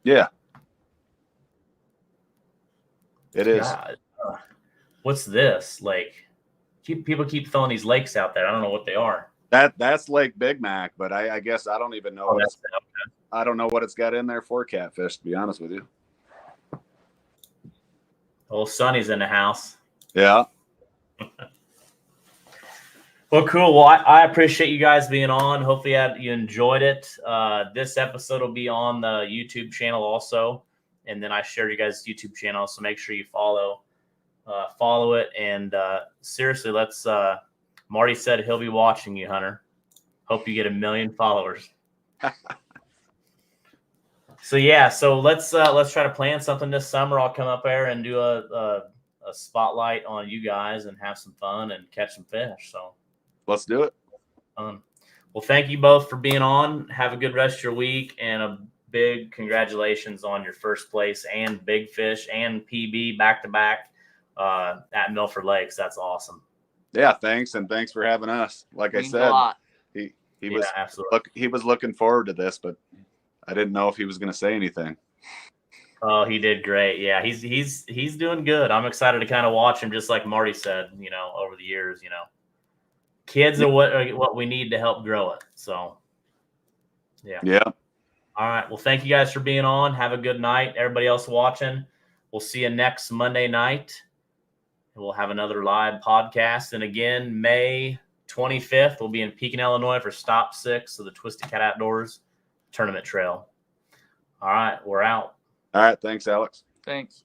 Yeah, it is. God. What's this? Like, people keep throwing these lakes out there. I don't know what they are. That's Lake Big Mac, but I guess I don't even know. I don't know what it's got in there for catfish, to be honest with you. Old Sonny's in the house. Yeah. Well, cool. Well, I appreciate you guys being on. Hopefully you enjoyed it. This episode will be on the YouTube channel also. And then I shared you guys' YouTube channel. So make sure you follow it. And seriously, Marty said he'll be watching you, Hunter. Hope you get 1 million followers. So let's try to plan something this summer. I'll come up there and do a spotlight on you guys and have some fun and catch some fish. So let's do it. Well, thank you both for being on. Have a good rest of your week, and a big congratulations on your first place and big fish and PB back to back at Milford Lakes. That's awesome. Yeah, thanks, and thanks for having us. Like I said, he was looking forward to this, but I didn't know if he was going to say anything. Oh, he did great. Yeah, he's doing good. I'm excited to kind of watch him, just like Marty said. Over the years, kids are what we need to help grow it. So, yeah. Yeah. All right. Well, thank you guys for being on. Have a good night. Everybody else watching, we'll see you next Monday night. We'll have another live podcast. And again, May 25th, we'll be in Pekin, Illinois for Stop 6 of the Twisted Cat Outdoors Tournament Trail. All right. We're out. All right. Thanks, Alex. Thanks.